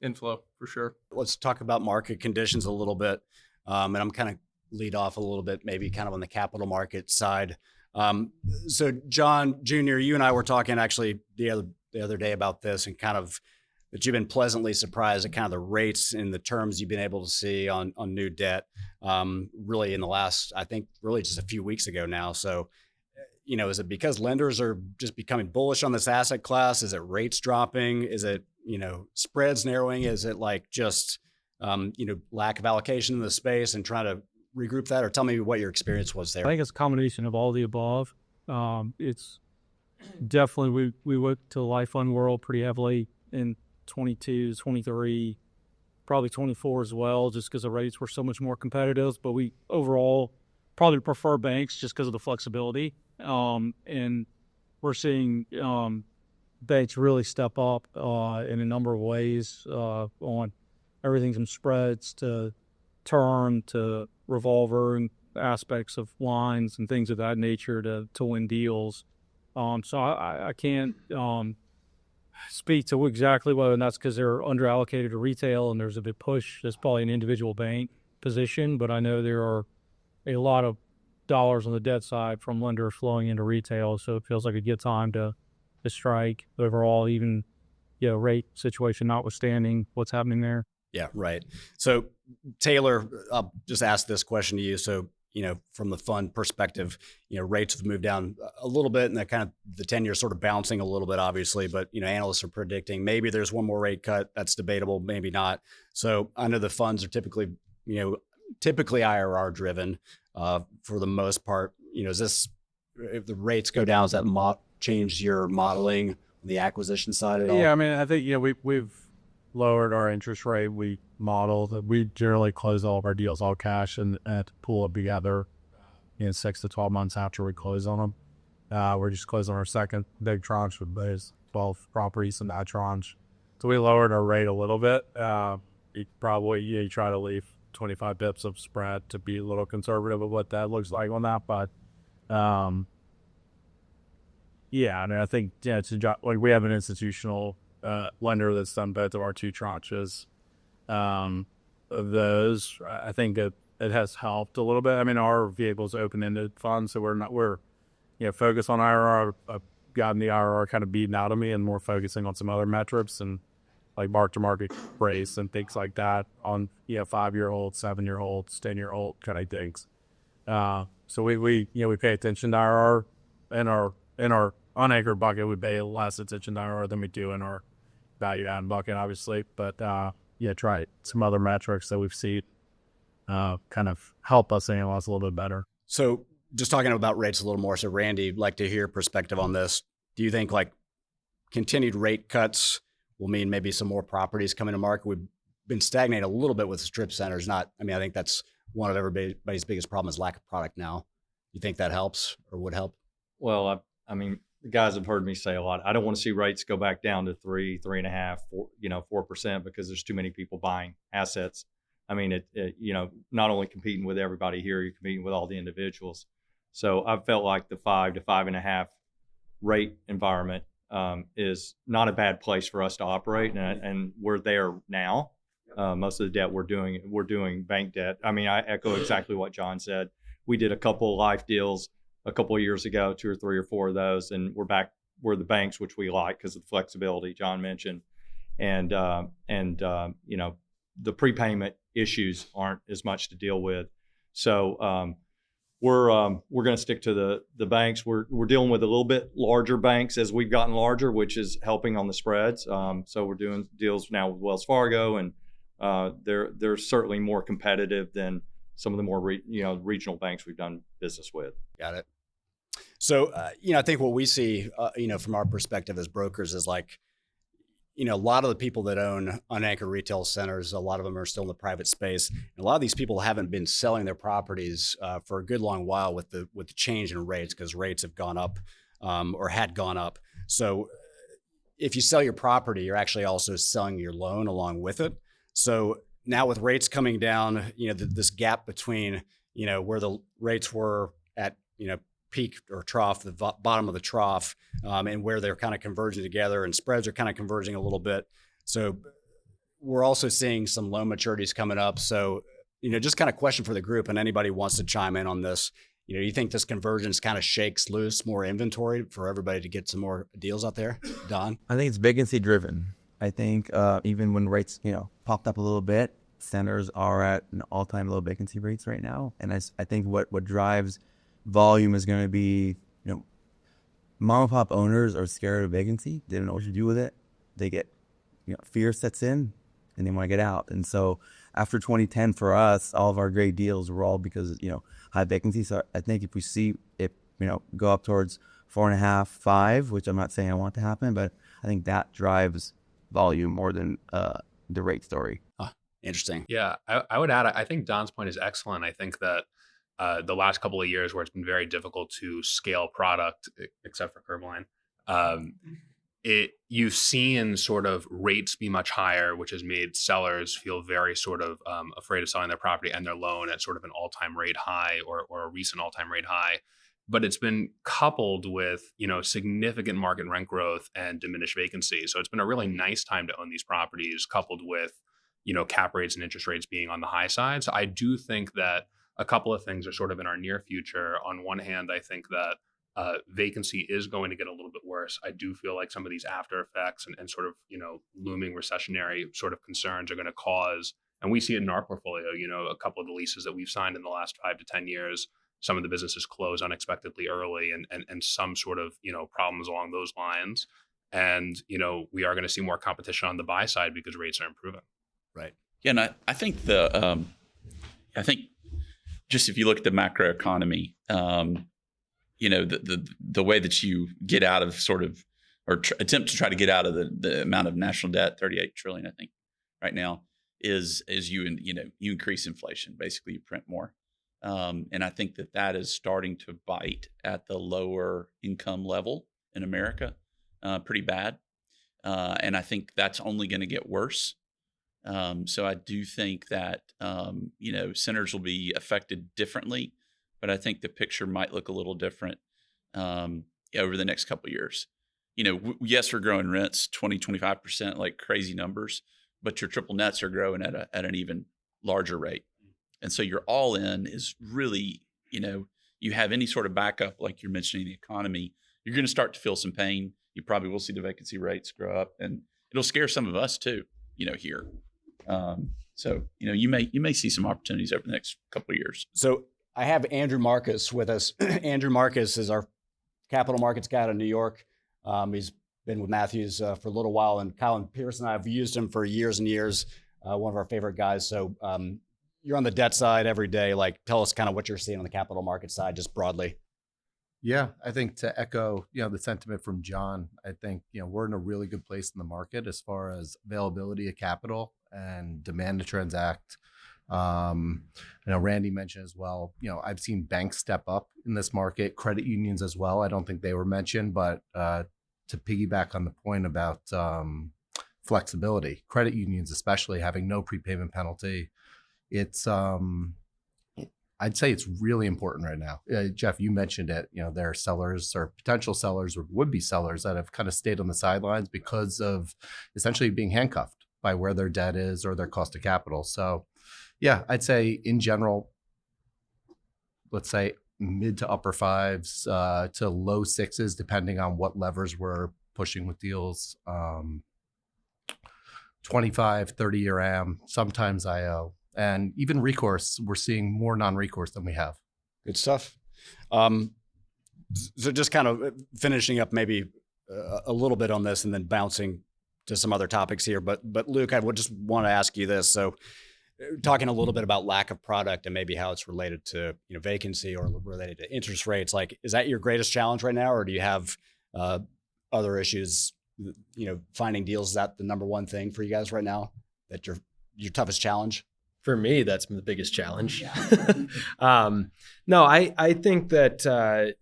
inflow for sure.
Let's talk about market conditions a little bit. And I'm kind of lead off a little bit, maybe kind of on the capital market side. So John Jr., you and I were talking actually the other day about this, and kind of that you've been pleasantly surprised at kind of the rates and the terms you've been able to see on new debt, really in the last, I think, really just a few weeks ago now. So, is it because lenders are just becoming bullish on this asset class? Is it rates dropping? Is it, spreads narrowing? Is it like just, lack of allocation in the space and trying to regroup that? Or tell me what your experience was there.
I think it's a combination of all the above. It's definitely, we went to the life fund world pretty heavily in 22, 23, probably 24 as well, just because the rates were so much more competitive. But we overall probably prefer banks just because of the flexibility. And we're seeing banks really step up in a number of ways on everything from spreads to term to revolver and aspects of lines and things of that nature to win deals. So I can't speak to exactly whether that's because they're underallocated to retail and there's a big push. That's probably an individual bank position, but I know there are a lot of dollars on the debt side from lenders flowing into retail, so it feels like a good time to strike overall, even rate situation notwithstanding what's happening there.
Yeah, right. So Taylor, I'll just ask this question to you. So, from the fund perspective, rates have moved down a little bit, and that kind of the 10-year sort of bouncing a little bit, obviously, but, analysts are predicting maybe there's one more rate cut. That's debatable, maybe not. So I know the funds are typically IRR driven for the most part. Is this, if the rates go down, does that change your modeling on the acquisition side at all?
Yeah, I mean, I think, we've lowered our interest rate. We model that we generally close all of our deals all cash and to pull it together in 6 to 12 months after we close on them. We're just closing our second big tranche with those 12 properties in that tranche. So we lowered our rate a little bit. You try to leave 25 bips of spread to be a little conservative of what that looks like on that. But I think we have an institutional lender that's done both of our two tranches. Of those, I think it has helped a little bit. I mean, our vehicle's open-ended fund, so we're focused on IRR. I've gotten the IRR kind of beaten out of me and more focusing on some other metrics and like mark-to-market rates and things like that on 5-year-olds, 7-year-olds, 10-year-old kind of things. So we pay attention to IRR in our unanchored bucket. We pay less attention to IRR than we do in our value add bucket, obviously. But try some other metrics that we've seen kind of help us analyze a little bit better.
So just talking about rates a little more. So Randy, I'd like to hear your perspective on this. Do you think like continued rate cuts will mean maybe some more properties coming to market? We've been stagnating a little bit with strip centers. I think that's one of everybody's biggest problems, lack of product now. You think that helps or would help?
Well, I mean, the guys have heard me say a lot. I don't want to see rates go back down to 3.5%, 4%, because there's too many people buying assets. I mean, not only competing with everybody here, you're competing with all the individuals. So I felt like the 5 to 5.5 rate environment is not a bad place for us to operate, and we're there now. Most of the debt we're doing bank debt. I mean, I echo exactly what John said. We did a couple of life deals a couple of years ago, 2 or 3 or 4 of those, and we're back where the banks, which we like because of the flexibility John mentioned, and the prepayment issues aren't as much to deal with. So we're going to stick to the banks. We're dealing with a little bit larger banks as we've gotten larger, which is helping on the spreads. So we're doing deals now with Wells Fargo, and they're certainly more competitive than some of the more regional banks we've done business with.
Got it. So I think what we see from our perspective as brokers is like, a lot of the people that own unanchored retail centers, a lot of them are still in the private space. And a lot of these people haven't been selling their properties for a good long while with the change in rates, because rates have gone up or had gone up. So if you sell your property, you're actually also selling your loan along with it. So now with rates coming down, this gap between, where the rates were at, peak or trough, the bottom of the trough, and where they're kind of converging together, and spreads are kind of converging a little bit. So we're also seeing some loan maturities coming up. So, just kind of question for the group, and anybody wants to chime in on this. You think this convergence kind of shakes loose more inventory for everybody to get some more deals out there? Don?
I think it's vacancy driven. I think even when rates, popped up a little bit, centers are at an all-time low vacancy rates right now. And I think what drives volume is going to be, mom and pop owners are scared of vacancy. They don't know what to do with it. They get, fear sets in and they want to get out. And so after 2010 for us, all of our great deals were all because, high vacancy. So I think if we see it, go up towards 4.5, 5, which I'm not saying I want to happen, but I think that drives volume more than the rate story.
Interesting.
Yeah, I would add, I think Don's point is excellent. I think that the last couple of years where it's been very difficult to scale product, except for Curbline, you've seen sort of rates be much higher, which has made sellers feel very sort of afraid of selling their property and their loan at sort of an all-time rate high or a recent all-time rate high. But it's been coupled with, significant market rent growth and diminished vacancy. So it's been a really nice time to own these properties, coupled with, cap rates and interest rates being on the high side. So I do think that a couple of things are sort of in our near future. On one hand, I think that vacancy is going to get a little bit worse. I do feel like some of these after effects and sort of, looming recessionary sort of concerns are going to cause, and we see it in our portfolio, a couple of the leases that we've signed in the last 5 to 10 years, some of the businesses close unexpectedly early and some sort of, problems along those lines. And, we are going to see more competition on the buy side because rates are improving.
Right.
Yeah, and I think I think just if you look at the macro economy, the way that you get out of sort of, or attempt to try to get out of the amount of national debt, 38 trillion, I think, right now, is you increase inflation. Basically, you print more, and I think that is starting to bite at the lower income level in America, pretty bad, and I think that's only going to get worse. So I do think that, centers will be affected differently, but I think the picture might look a little different over the next couple of years. Yes, we're growing rents 20, 25%, like crazy numbers, but your triple nets are growing at an even larger rate. And so your all in is really, you have any sort of backup, like you're mentioning the economy, you're going to start to feel some pain. You probably will see the vacancy rates grow up, and it'll scare some of us too, here. So, you may see some opportunities over the next couple of years.
So I have Andrew Marcus with us. Andrew Marcus is our capital markets guy out of New York. He's been with Matthews for a little while, and Colin Pierce and I have used him for years and years. One of our favorite guys. So you're on the debt side every day. Like, tell us kind of what you're seeing on the capital market side, just broadly.
Yeah, I think to echo, the sentiment from John, I think, we're in a really good place in the market as far as availability of capital and demand to transact. I know Randy mentioned as well, I've seen banks step up in this market, credit unions as well. I don't think they were mentioned, but to piggyback on the point about flexibility, credit unions, especially having no prepayment penalty, it's I'd say it's really important right now. Jeff, you mentioned it. There are sellers or potential sellers or would-be sellers that have kind of stayed on the sidelines because of essentially being handcuffed by where their debt is or their cost of capital. So, yeah, I'd say in general, let's say mid to upper 5s to low 6s, depending on what levers we're pushing with deals. 25, 30-year AM, sometimes IO. And even recourse, we're seeing more non-recourse than we have.
Good stuff. So just kind of finishing up maybe a little bit on this and then bouncing to some other topics here. But Luke, I would just want to ask you this. So talking a little bit about lack of product and maybe how it's related to vacancy or related to interest rates. Like, is that your greatest challenge right now, or do you have other issues? Finding deals, is that the number one thing for you guys right now? That your toughest challenge?
For me, that's the biggest challenge. No, I think that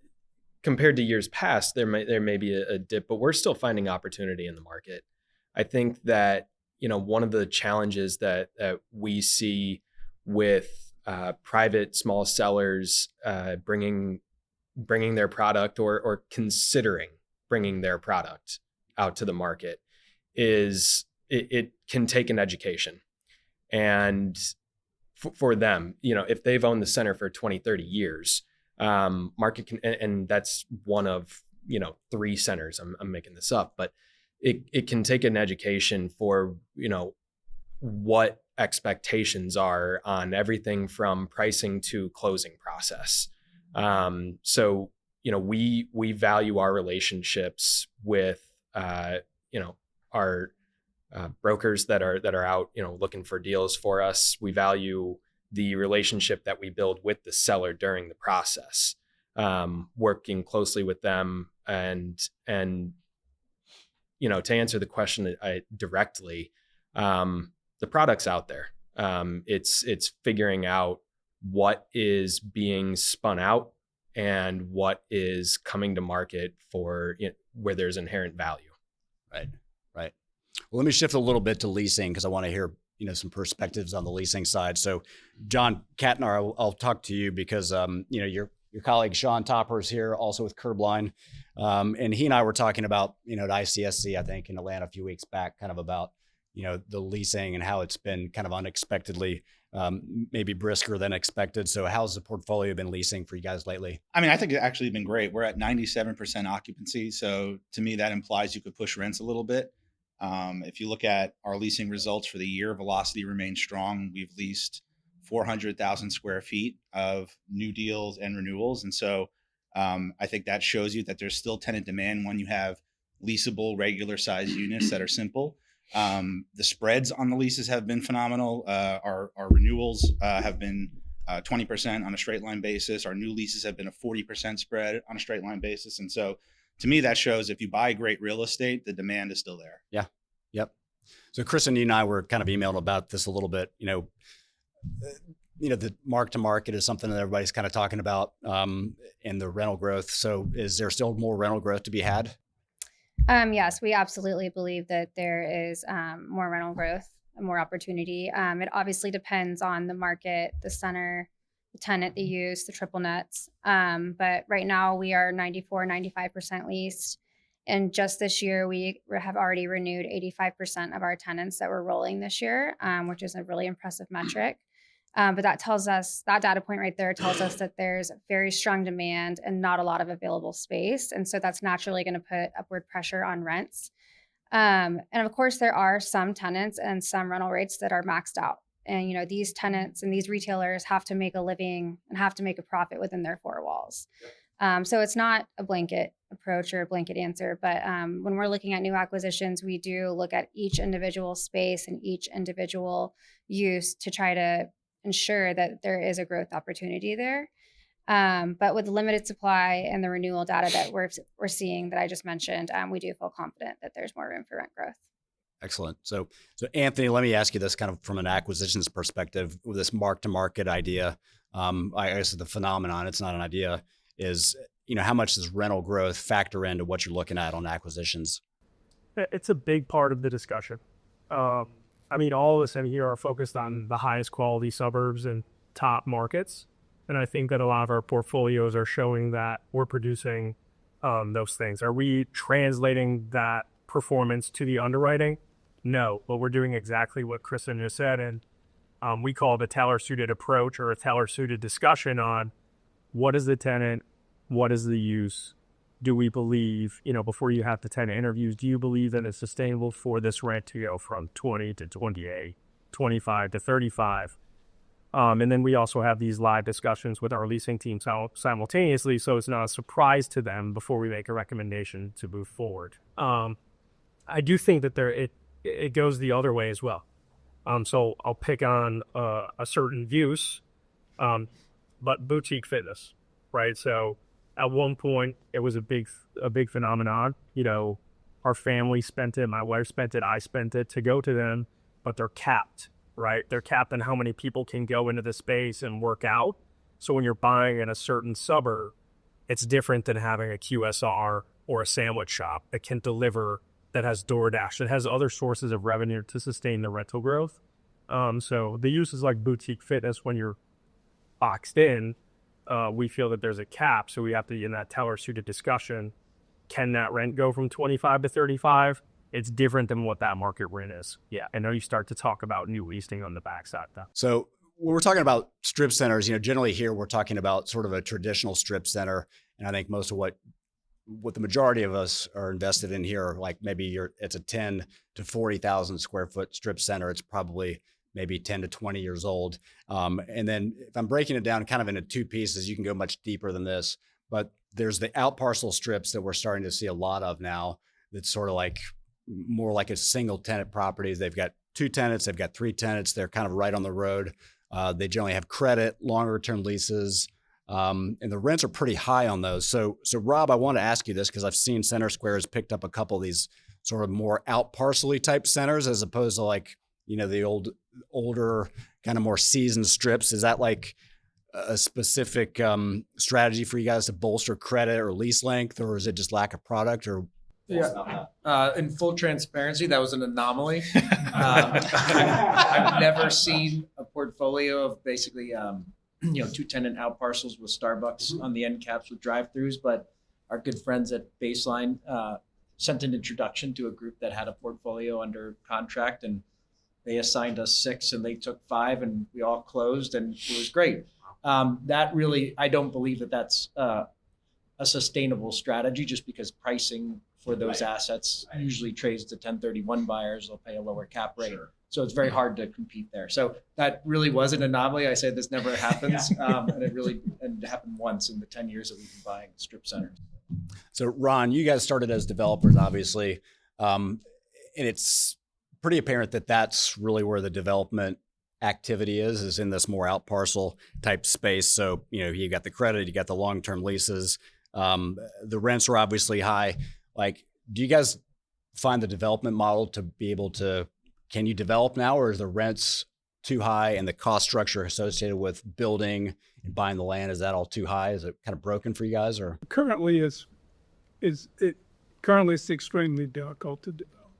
compared to years past, there may be a dip, but we're still finding opportunity in the market. I think that one of the challenges that we see with private small sellers bringing bringing their product or considering bringing their product out to the market is it can take an education. And for them, if they've owned the center for 20, 30 years, market can, and that's one of, 3 centers. I'm making this up, but it can take an education for, what expectations are on everything from pricing to closing process. So, we value our relationships with, our brokers that are out, looking for deals for us. We value the relationship that we build with the seller during the process, working closely with them and to answer the question directly, the product's out there. It's figuring out what is being spun out and what is coming to market for where there's inherent value.
Right. Well, let me shift a little bit to leasing because I want to hear some perspectives on the leasing side. So, John Katnar, I'll talk to you because your colleague Sean Topper is here, also with Curbline, and he and I were talking about at ICSC, I think in Atlanta a few weeks back, kind of about the leasing and how it's been kind of unexpectedly maybe brisker than expected. So, how's the portfolio been leasing for you guys lately?
I mean, I think it's actually been great. We're at 97% occupancy, so to me that implies you could push rents a little bit. If you look at our leasing results for the year, velocity remains strong. We've leased 400,000 square feet of new deals and renewals. And so I think that shows you that there's still tenant demand when you have leasable, regular size units that are simple. The spreads on the leases have been phenomenal. Our renewals have been 20% on a straight line basis. Our new leases have been a 40% spread on a straight line basis. And so to me, that shows if you buy great real estate, the demand is still there.
Yeah. Yep. So Chris and you and I were kind of emailing about this a little bit. The mark to market is something that everybody's kind of talking about, and the rental growth. So is there still more rental growth to be had?
Yes, we absolutely believe that there is more rental growth, more opportunity. It obviously depends on the market, the center, the tenant they use, the triple nets. But right now we are 95% leased. And just this year, we have already renewed 85% of our tenants that were rolling this year, which is a really impressive metric. But that data point right there tells us that there's very strong demand and not a lot of available space. And so that's naturally going to put upward pressure on rents. And of course, there are some tenants and some rental rates that are maxed out. And, these tenants and these retailers have to make a living and have to make a profit within their 4 walls. So it's not a blanket approach or a blanket answer. But when we're looking at new acquisitions, we do look at each individual space and each individual use to try to ensure that there is a growth opportunity there. But with the limited supply and the renewal data that we're seeing that I just mentioned, we do feel confident that there's more room for rent growth.
Excellent. So Anthony, let me ask you this kind of from an acquisitions perspective with this mark to market idea. I guess the phenomenon, it's not an idea, is, how much does rental growth factor into what you're looking at on acquisitions?
It's a big part of the discussion. All of us in here are focused on the highest quality suburbs and top markets. And I think that a lot of our portfolios are showing that we're producing those things. Are we translating that performance to the underwriting? No, but we're doing exactly what Kristen just said. And we call it a tailor-suited approach or a tailor-suited discussion on what is the tenant, what is the use, do we believe, before you have the tenant interviews, do you believe that it's sustainable for this rent to go from 20 to 28, 25 to 35? And then we also have these live discussions with our leasing team simultaneously, so it's not a surprise to them before we make a recommendation to move forward. I do think that it goes the other way as well. So I'll pick on a certain use, but boutique fitness, right? So at one point, it was a big phenomenon. Our family spent it, my wife spent it, I spent it to go to them, but they're capped, right? They're capped on how many people can go into the space and work out. So when you're buying in a certain suburb, it's different than having a QSR or a sandwich shop that can deliver, that has DoorDash, that has other sources of revenue to sustain the rental growth. So the uses like boutique fitness, when you're boxed in, we feel that there's a cap, so we have to, in that teller-suited discussion, can that rent go from 25 to 35? It's different than what that market rent is. Yeah, and then you start to talk about new leasing on the backside though.
So when we're talking about strip centers, generally here we're talking about sort of a traditional strip center. And I think most of what the majority of us are invested in here, like maybe it's a 10 to 40,000 square foot strip center. It's probably maybe 10 to 20 years old. And then if I'm breaking it down kind of into two pieces, you can go much deeper than this, but there's the out parcel strips that we're starting to see a lot of now. That's sort of like more like a single tenant properties. They've got 2 tenants, they've got 3 tenants. They're kind of right on the road. They generally have credit, longer term leases. And the rents are pretty high on those. So Rob, I want to ask you this because I've seen Center Square has picked up a couple of these sort of more out parcel-y type centers as opposed to like, the older kind of more seasoned strips. Is that like a specific strategy for you guys to bolster credit or lease length, or is it just lack of product? Or
Yeah. In full transparency, that was an anomaly. I've never seen a portfolio of basically, 2 tenant out parcels with Starbucks on the end caps with drive-throughs, but our good friends at Baseline sent an introduction to a group that had a portfolio under contract, and they assigned us 6 and they took 5 and we all closed and it was great. That really, I don't believe that that's a sustainable strategy just because pricing for those assets usually trades to 1031 buyers. They'll pay a lower cap rate. Sure. So it's very hard to compete there. So that really was an anomaly. I said this never happens. And it happened once in the 10 years that we've been buying strip centers.
So Ron, you guys started as developers, obviously. And it's pretty apparent that that's really where the development activity is in this more out parcel type space. So, you got the credit, you got the long-term leases. The rents are obviously high. Like, do you guys find the development model to be able to, can you develop now, or is the rents too high and the cost structure associated with building and buying the land, is that all too high? Is it kind of broken for you guys, or?
Currently it's extremely difficult to develop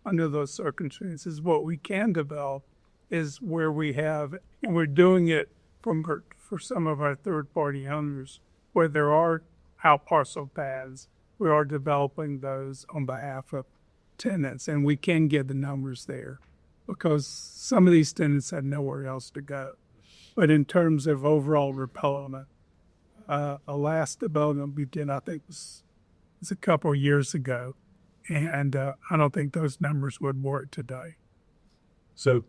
under those circumstances. What we can develop is where we have, and we're doing it for some of our third-party owners, where there are out parcel paths. We are developing those on behalf of tenants, and we can get the numbers there because some of these tenants had nowhere else to go. But in terms of overall development, a last development we did, I think, was a couple of years ago, and I don't think those numbers would work today.
So,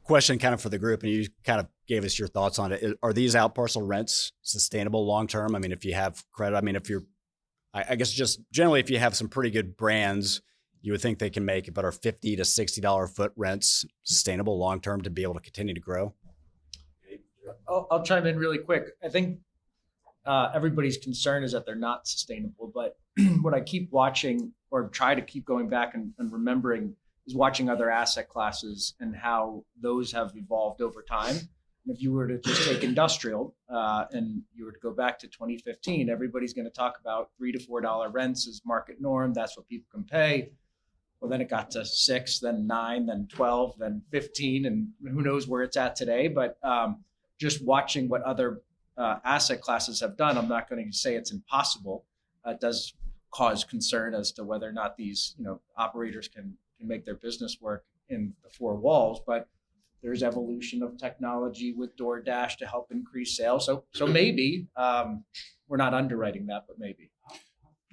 question kind of for the group, and you kind of gave us your thoughts on it. Are these out parcel rents sustainable long term? I mean, if you have credit, I guess just generally, if you have some pretty good brands, you would think they can make about our $50 to $60 a foot rents sustainable long term to be able to continue to grow.
I'll chime in really quick. I think everybody's concern is that they're not sustainable, but what I keep watching or try to keep going back and remembering is watching other asset classes and how those have evolved over time. And if you were to just take industrial and you were to go back to 2015, everybody's going to talk about $3 to $4 rents as market norm. That's what people can pay. Well, then it got to 6, then 9, then 12, then 15, and who knows where it's at today. But just watching what other asset classes have done, I'm not going to say it's impossible. It does cause concern as to whether or not these operators can make their business work in the 4 walls. But there's evolution of technology with DoorDash to help increase sales. So maybe we're not underwriting that, but maybe.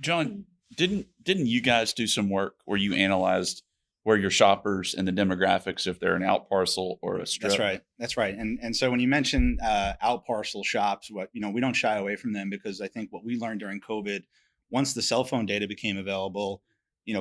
John, didn't you guys do some work where you analyzed where your shoppers and the demographics, if they're an out parcel or a strip?
That's right. And so when you mention out parcel shops, we don't shy away from them, because I think what we learned during COVID, once the cell phone data became available,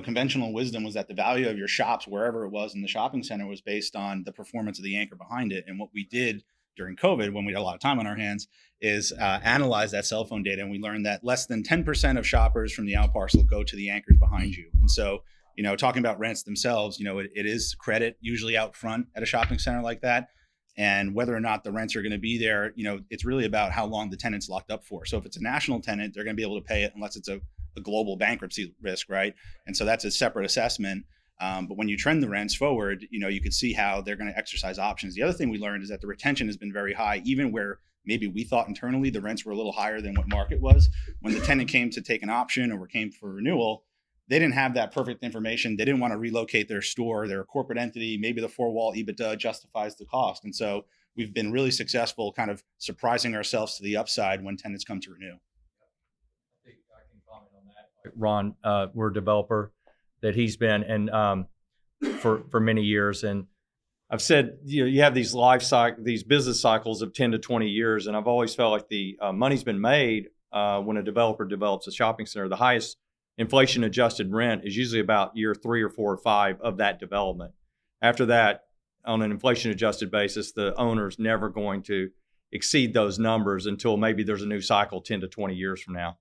conventional wisdom was that the value of your shops, wherever it was in the shopping center, was based on the performance of the anchor behind it. And what we did during COVID, when we had a lot of time on our hands, is analyze that cell phone data. And we learned that less than 10% of shoppers from the out parcel go to the anchors behind you. And so, talking about rents themselves, it is credit usually out front at a shopping center like that. And whether or not the rents are going to be there, it's really about how long the tenant's locked up for. So if it's a national tenant, they're going to be able to pay it unless it's a global bankruptcy risk, right? And so that's a separate assessment. But when you trend the rents forward, you can see how they're going to exercise options. The other thing we learned is that the retention has been very high, even where maybe we thought internally the rents were a little higher than what market was. When the tenant came to take an option or came for renewal, they didn't have that perfect information. They didn't want to relocate their store. They're a corporate entity. Maybe the 4-wall EBITDA justifies the cost. And so we've been really successful kind of surprising ourselves to the upside when tenants come to renew.
I think I can comment on that. Ron, we're a developer that he's been and for many years. And I've said, you have these these business cycles of 10 to 20 years. And I've always felt like the money's been made when a developer develops a shopping center. The highest inflation adjusted rent is usually about year 3 or 4 or 5 of that development. After that, on an inflation adjusted basis, the owner's never going to exceed those numbers until maybe there's a new cycle 10 to 20 years from now.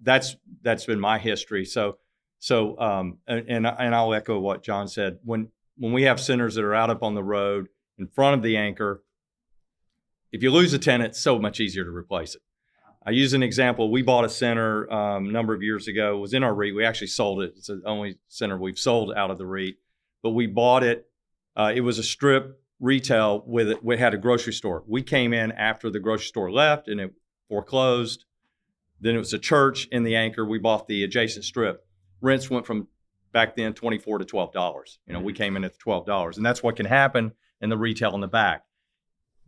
That's been my history. And I'll echo what John said. When we have centers that are out up on the road in front of the anchor, if you lose a tenant, it's so much easier to replace it. I use an example. We bought a center a number of years ago. It was in our REIT. We actually sold it. It's the only center we've sold out of the REIT. But we bought it. It was a strip retail we had a grocery store. We came in after the grocery store left and it foreclosed. Then it was a church in the anchor. We bought the adjacent strip. Rents went from back then $24 to $12. We came in at $12, and that's what can happen in the retail in the back.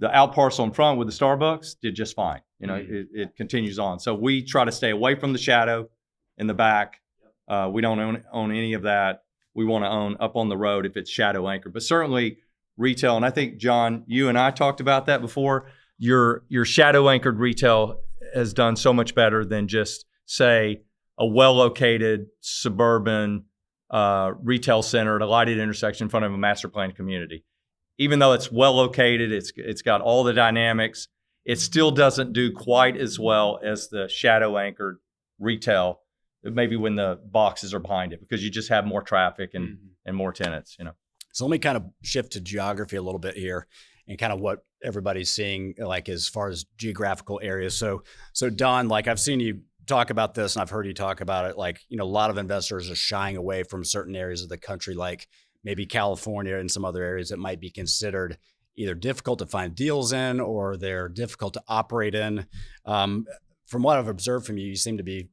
The out parcel in front with the Starbucks did just fine. It continues on. So we try to stay away from the shadow in the back. We don't own any of that. We want to own up on the road if it's shadow anchored. But certainly retail, and I think, John, you and I talked about that before. Your shadow anchored retail has done so much better than just, say, a well-located suburban retail center at a lighted intersection in front of a master planned community. Even though it's well located, it's got all the dynamics, it still doesn't do quite as well as the shadow anchored retail, maybe when the boxes are behind it, because you just have more traffic and more tenants.
So let me kind of shift to geography a little bit here and kind of what everybody's seeing, like as far as geographical areas. So Don, like I've seen you talk about this and I've heard you talk about it, like, a lot of investors are shying away from certain areas of the country, like maybe California and some other areas that might be considered either difficult to find deals in or they're difficult to operate in. From what I've observed from you, you seem to be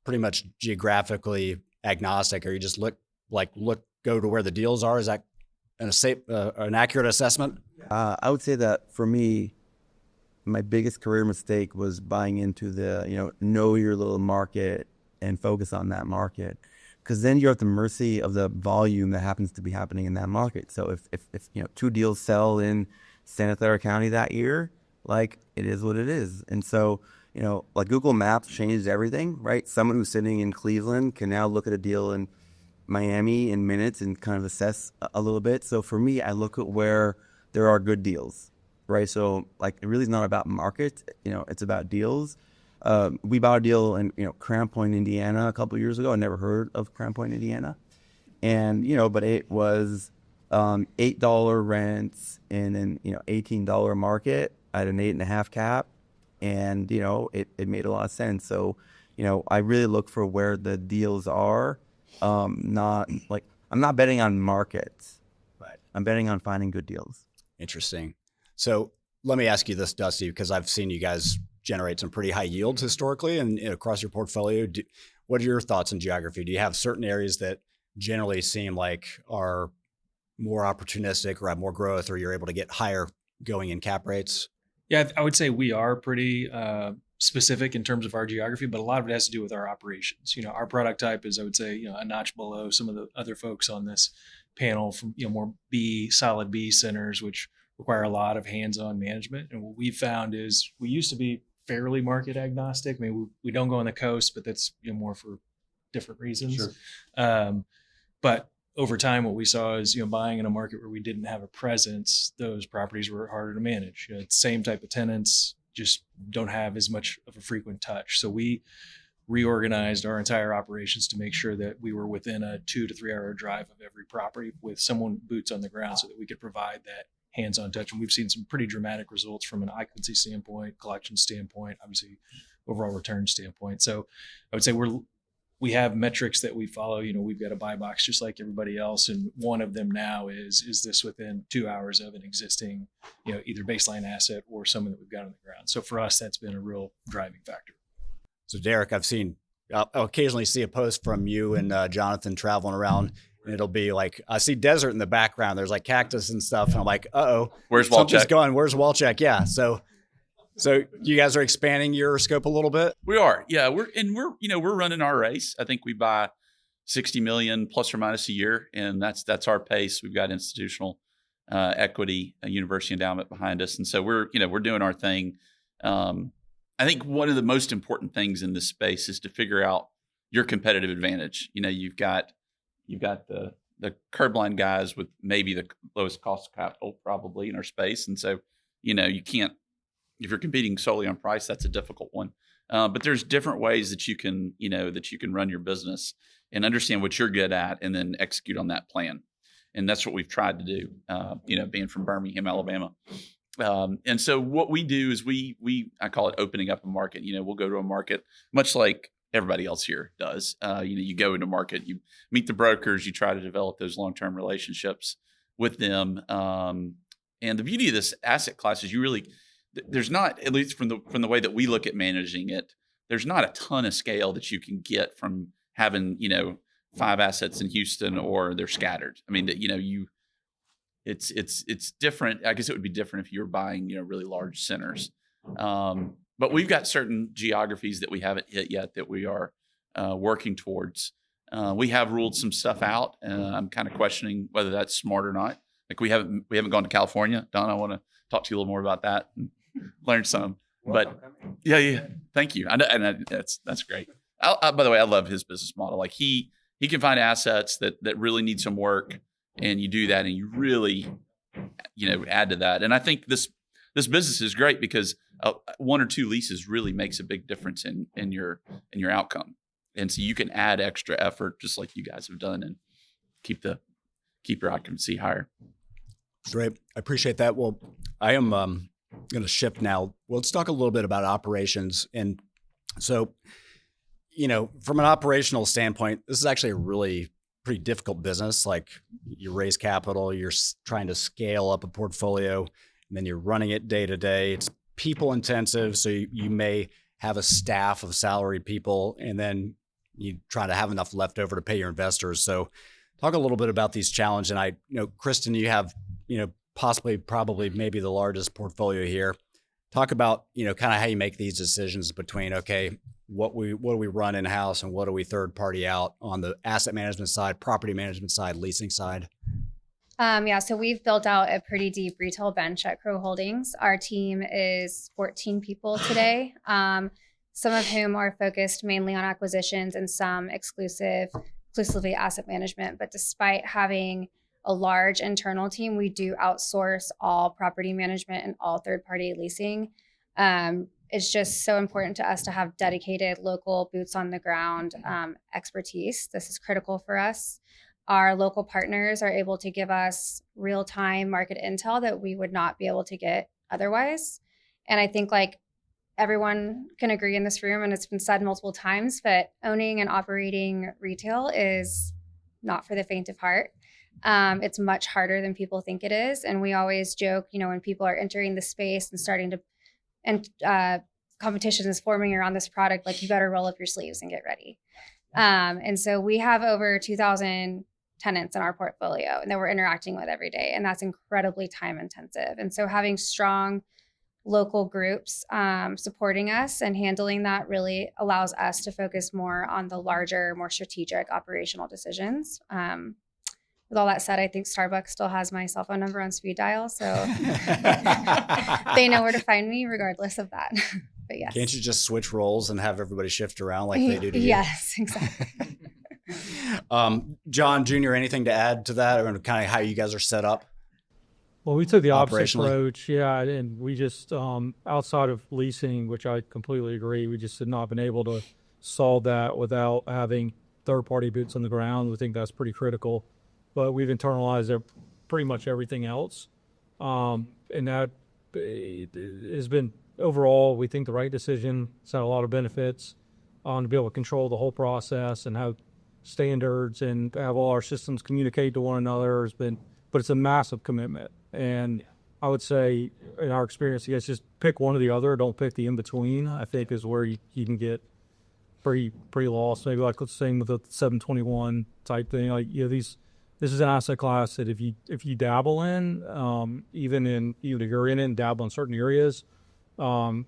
pretty much geographically agnostic, or you just go to where the deals are. Is that an accurate assessment?
I would say that for me, my biggest career mistake was buying into the, know your little market and focus on that market. Because then you're at the mercy of the volume that happens to be happening in that market. So if 2 deals sell in Santa Clara County that year, like, it is what it is. And so, like Google Maps changed everything, right? Someone who's sitting in Cleveland can now look at a deal in Miami in minutes and kind of assess a little bit. So for me, I look at where there are good deals. Right, so like it really is not about market, it's about deals. We bought a deal in Crown Point, Indiana, a couple of years ago. I never heard of Crown Point, Indiana, and but it was $8 rents in an $18 market at an 8.5 cap, and it made a lot of sense. So I really look for where the deals are. Not like I'm not betting on markets, right? I'm betting on finding good deals.
Interesting. So let me ask you this, Dusty, because I've seen you guys generate some pretty high yields historically and across your portfolio. What are your thoughts on geography? Do you have certain areas that generally seem like are more opportunistic or have more growth, or you're able to get higher going in cap rates?
Yeah, I would say we are pretty specific in terms of our geography, but a lot of it has to do with our operations. Our product type is, I would say, a notch below some of the other folks on this panel from, more solid B centers, which require a lot of hands-on management. And what we've found is we used to be fairly market agnostic. I mean, we don't go on the coast, but that's more for different reasons. Sure. But over time, what we saw is, buying in a market where we didn't have a presence, those properties were harder to manage. It's same type of tenants, just don't have as much of a frequent touch. So we reorganized our entire operations to make sure that we were within a 2 to 3 hour drive of every property with someone boots on the ground so that we could provide that hands-on touch. And we've seen some pretty dramatic results from an occupancy standpoint, collection standpoint, obviously overall return standpoint. So I would say we're we have metrics that we follow. We've got a buy box just like everybody else, and one of them now is this within 2 hours of an existing, either baseline asset or someone that we've got on the ground. So for us, that's been a real driving factor.
So Derek, I'll occasionally see a post from you and Jonathan traveling around, and it'll be like, I see desert in the background. There's like cactus and stuff. And I'm like,
where's
something's
Walcheck?
going. Where's Walcheck? Yeah. So you guys are expanding your scope a little bit.
We are. Yeah. We're running our race. I think we buy 60 million plus or minus a year. And that's our pace. We've got institutional equity, a university endowment behind us. And so we're doing our thing. I think one of the most important things in this space is to figure out your competitive advantage. You've got the curb line guys with maybe the lowest cost of capital probably in our space. And so, you can't, if you're competing solely on price, that's a difficult one. But there's different ways that you can run your business and understand what you're good at and then execute on that plan. And that's what we've tried to do, being from Birmingham, Alabama. And so what we do is I call it opening up a market. We'll go to a market much like everybody else here does. You go into market, you meet the brokers, you try to develop those long-term relationships with them. And the beauty of this asset class is there's not, at least from the way that we look at managing it, there's not a ton of scale that you can get from having, 5 assets in Houston or they're scattered. I mean, it's different. I guess it would be different if you were buying, really large centers. But we've got certain geographies that we haven't hit yet that we are working towards. We have ruled some stuff out. I'm kind of questioning whether that's smart or not. Like we haven't gone to California. Don, I want to talk to you a little more about that and learn some. But yeah, thank you. That's great. By the way, I love his business model. Like he can find assets that really need some work. And you do that and you really, add to that. And I think this business is great because 1 or 2 leases really makes a big difference in your outcome. And so you can add extra effort just like you guys have done and keep your occupancy higher.
Great. I appreciate that. Well, I am going to shift now. Well, let's talk a little bit about operations. And so, from an operational standpoint, this is actually a really pretty difficult business. Like you raise capital, you're trying to scale up a portfolio, and then you're running it day to day. It's people intensive. So you may have a staff of salaried people, and then you try to have enough left over to pay your investors. So talk a little bit about these challenges. And Kristen, you have, probably maybe the largest portfolio here. Talk about, kind of how you make these decisions between, okay, what do we run in-house and what do we third party out on the asset management side, property management side, leasing side?
So we've built out a pretty deep retail bench at Crow Holdings. Our team is 14 people today, some of whom are focused mainly on acquisitions and some exclusively asset management. But despite having a large internal team, we do outsource all property management and all third-party leasing. It's just so important to us to have dedicated local boots on the ground expertise. This is critical for us. Our local partners are able to give us real-time market intel that we would not be able to get otherwise. And I think everyone can agree in this room, and it's been said multiple times, but owning and operating retail is not for the faint of heart. It's much harder than people think it is. And we always joke, when people are entering the space and starting to, and competition is forming around this product, you better roll up your sleeves and get ready. And so we have over 2,000 tenants in our portfolio and that we're interacting with every day. And that's incredibly time intensive. And so having strong local groups supporting us and handling that really allows us to focus more on the larger, more strategic operational decisions. With all that said, I think Starbucks still has my cell phone number on speed dial, so they know where to find me regardless of that. But yes.
Can't you just switch roles and have everybody shift around like they do to you?
Yes, exactly.
John Jr., anything to add to that, or kind of how you guys are set up?
Well, we took the opposite approach, and we just, outside of leasing, which I completely agree, we just had not been able to solve that without having third-party boots on the ground. We think that's pretty critical. But we've internalized pretty much everything else. And that has been, overall, we think the right decision. It's had a lot of benefits. to be able to control the whole process and have standards and have all our systems communicate to one another but it's a massive commitment. And I would say in our experience, you guys just pick one or the other. Don't pick the in-between, I think is where you can get pretty lost. Maybe like let's say with the 721 type thing, like, this is an asset class that if you dabble in, even if you're in it and dabble in certain areas, our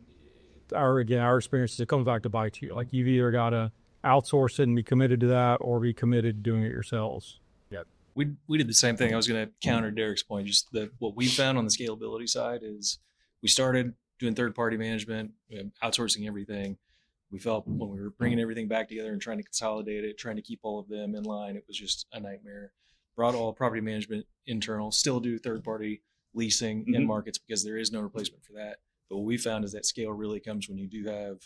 experience is it comes back to bite you. Like you've either got to outsource it and be committed to that, or be committed to doing it yourselves.
Yeah, we did the same thing. I was going to counter Derek's point. Just what we found on the scalability side is we started doing third-party management, outsourcing everything. We felt when we were bringing everything back together and trying to consolidate it, trying to keep all of them in line, it was just a nightmare. Brought all property management internal, still do third-party leasing in markets because there is no replacement for that. But what we found is that scale really comes when you do have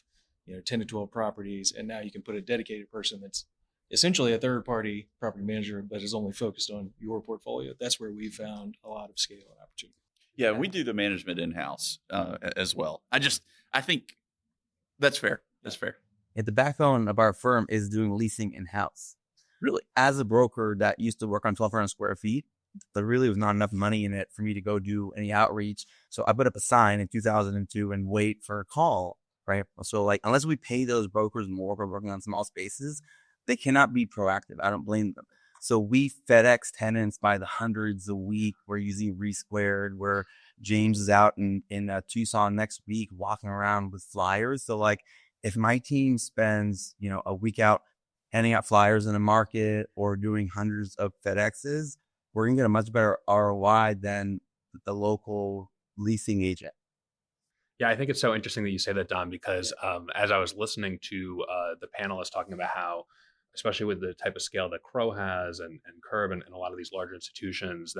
10 to 12 properties, and now you can put a dedicated person that's essentially a third-party property manager, but is only focused on your portfolio. That's where we found a lot of scale and opportunity.
Yeah, we do the management in-house as well. I think that's fair. That's fair.
Yeah, the backbone of our firm is doing leasing in-house. Really, as a broker that used to work on 1,200 square feet, there really was not enough money in it for me to go do any outreach. So I put up a sign in 2002 and wait for a call, right? So like, unless we pay those brokers more for working on small spaces, they cannot be proactive. I don't blame them. So we FedEx tenants by the hundreds a week. We're using Resquared, where James is out in Tucson next week walking around with flyers. So like, if my team spends, a week out handing out flyers in the market or doing hundreds of FedExes, we're going to get a much better ROI than the local leasing agent.
Yeah, I think it's so interesting that you say that, Don, because as I was listening to the panelists talking about how, especially with the type of scale that Crow has and Curb and a lot of these larger institutions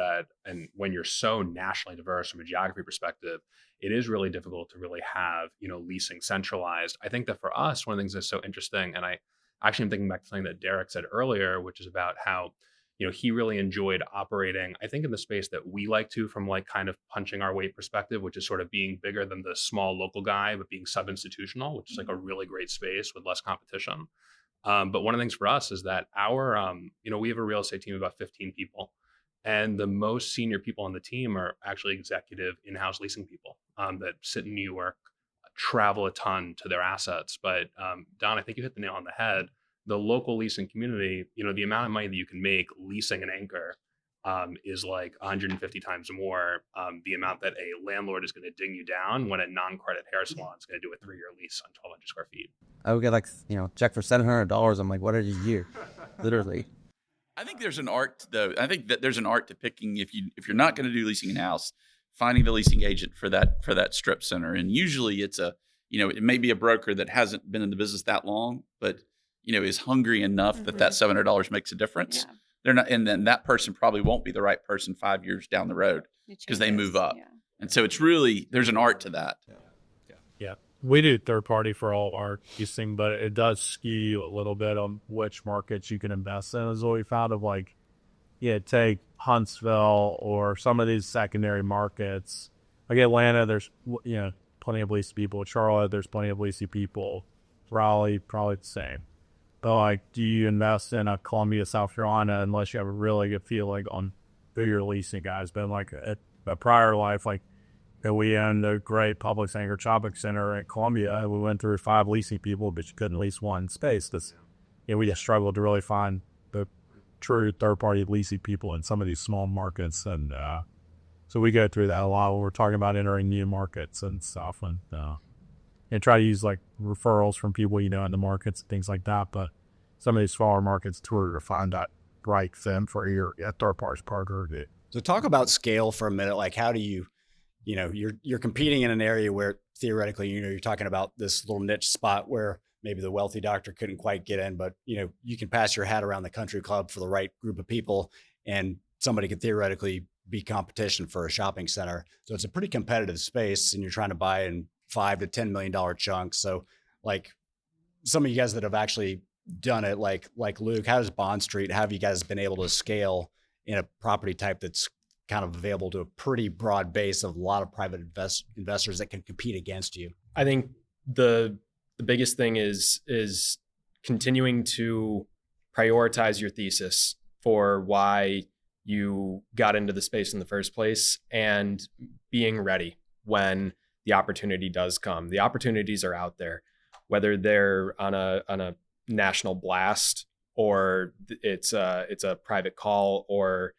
and when you're so nationally diverse from a geography perspective, it is really difficult to really have, leasing centralized. I think that for us, one of the things that's so interesting, and I actually am thinking back to something that Derek said earlier, which is about how, he really enjoyed operating, I think, in the space that we like to, from like kind of punching our weight perspective, which is sort of being bigger than the small local guy, but being sub-institutional, which is like a really great space with less competition. But one of the things for us is that we have a real estate team of about 15 people, and the most senior people on the team are actually executive in-house leasing people that sit in New York, travel a ton to their assets. But Don, I think you hit the nail on the head. The local leasing community, the amount of money that you can make leasing an anchor is like 150 times more the amount that a landlord is going to ding you down when a non-credit hair salon is going to do a 3-year lease on 1,200 square feet.
I would get check for $700. I'm like, what are you year? Literally.
I think there's an art, though. I think that there's an art to picking if you're not going to do leasing in house, finding the leasing agent for that strip center. And usually it's it may be a broker that hasn't been in the business that long, but is hungry enough that $700 makes a difference. Yeah. They're not, and then that person probably won't be the right person 5 years down the road because they move up. Yeah. And so it's really, there's an art to that.
Yeah. We do third party for all of our leasing, but it does skew a little bit on which markets you can invest in. Is what we found of take Huntsville or some of these secondary markets. Like Atlanta, there's, plenty of leasing people. Charlotte, there's plenty of leasing people. Raleigh, probably the same. But do you invest in a Columbia, South Carolina, unless you have a really good feeling on who your leasing guys? But a prior life, we owned a great Publix anchor shopping center at Columbia. We went through 5 leasing people, but you couldn't lease one space. We just struggled to really find the true third-party leasing people in some of these small markets. And so we go through that a lot when we're talking about entering new markets and stuff. And try to use referrals from people in the markets and things like that. But some of these smaller markets, it's harder to find that right fit for your third party partner.
So talk about scale for a minute. Like, how do you, you're competing in an area where theoretically, you're talking about this little niche spot where maybe the wealthy doctor couldn't quite get in, but you can pass your hat around the country club for the right group of people, and somebody could theoretically be competition for a shopping center. So it's a pretty competitive space, and you're trying to buy in $5 to $10 million chunks. So some of you guys that have actually done it, like Luke, how does Bond Street, how have you guys been able to scale in a property type that's kind of available to a pretty broad base of a lot of private investors that can compete against you?
I think the biggest thing is continuing to prioritize your thesis for why you got into the space in the first place, and being ready when the opportunity does come. The opportunities are out there, whether they're on a national blast, or it's a private call, or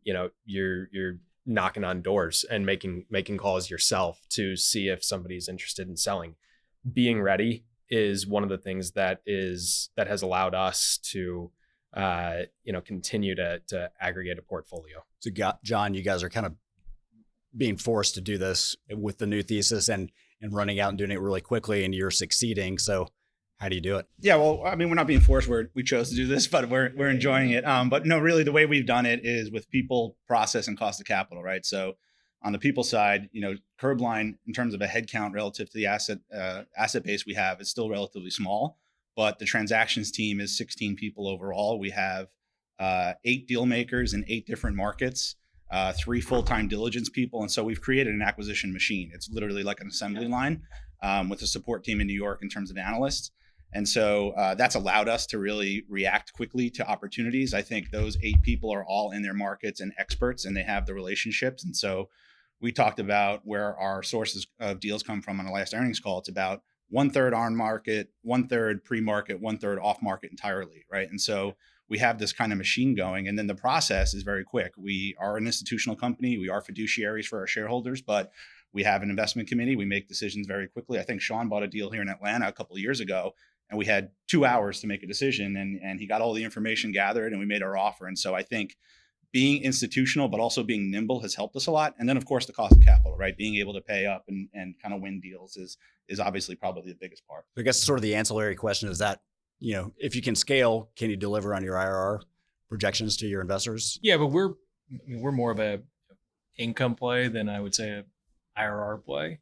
you're knocking on doors and making calls yourself to see if somebody's interested in selling. Being ready is one of the things that has allowed us to continue to aggregate a portfolio.
So, John, you guys are kind of being forced to do this with the new thesis and running out and doing it really quickly, and you're succeeding. So how do you do it?
Yeah, well, I mean, we're not being forced. We chose to do this, but we're enjoying it. But no, really, the way we've done it is with people, process, and cost of capital, right? So on the people side, Curbline, in terms of a head count relative to the asset base we have, is still relatively small. But the transactions team is 16 people overall. We have 8 deal makers in 8 different markets, 3 full-time diligence people. And so we've created an acquisition machine. It's literally like an assembly line with a support team in New York in terms of analysts. And so that's allowed us to really react quickly to opportunities. I think those 8 people are all in their markets and experts, and they have the relationships. And so we talked about where our sources of deals come from on the last earnings call. It's about 1/3 on market, 1/3 pre-market, 1/3 off market entirely, right? And so we have this kind of machine going, and then the process is very quick. We are an institutional company. We are fiduciaries for our shareholders, but we have an investment committee. We make decisions very quickly. I think Sean bought a deal here in Atlanta a couple of years ago, and we had 2 hours to make a decision, and he got all the information gathered, and we made our offer. And so I think being institutional, but also being nimble, has helped us a lot. And then, of course, the cost of capital, right? Being able to pay up and kind of win deals is obviously probably the biggest part.
I guess sort of the ancillary question is that, if you can scale, can you deliver on your IRR projections to your investors?
Yeah, but we're more of a income play than I would say a IRR play.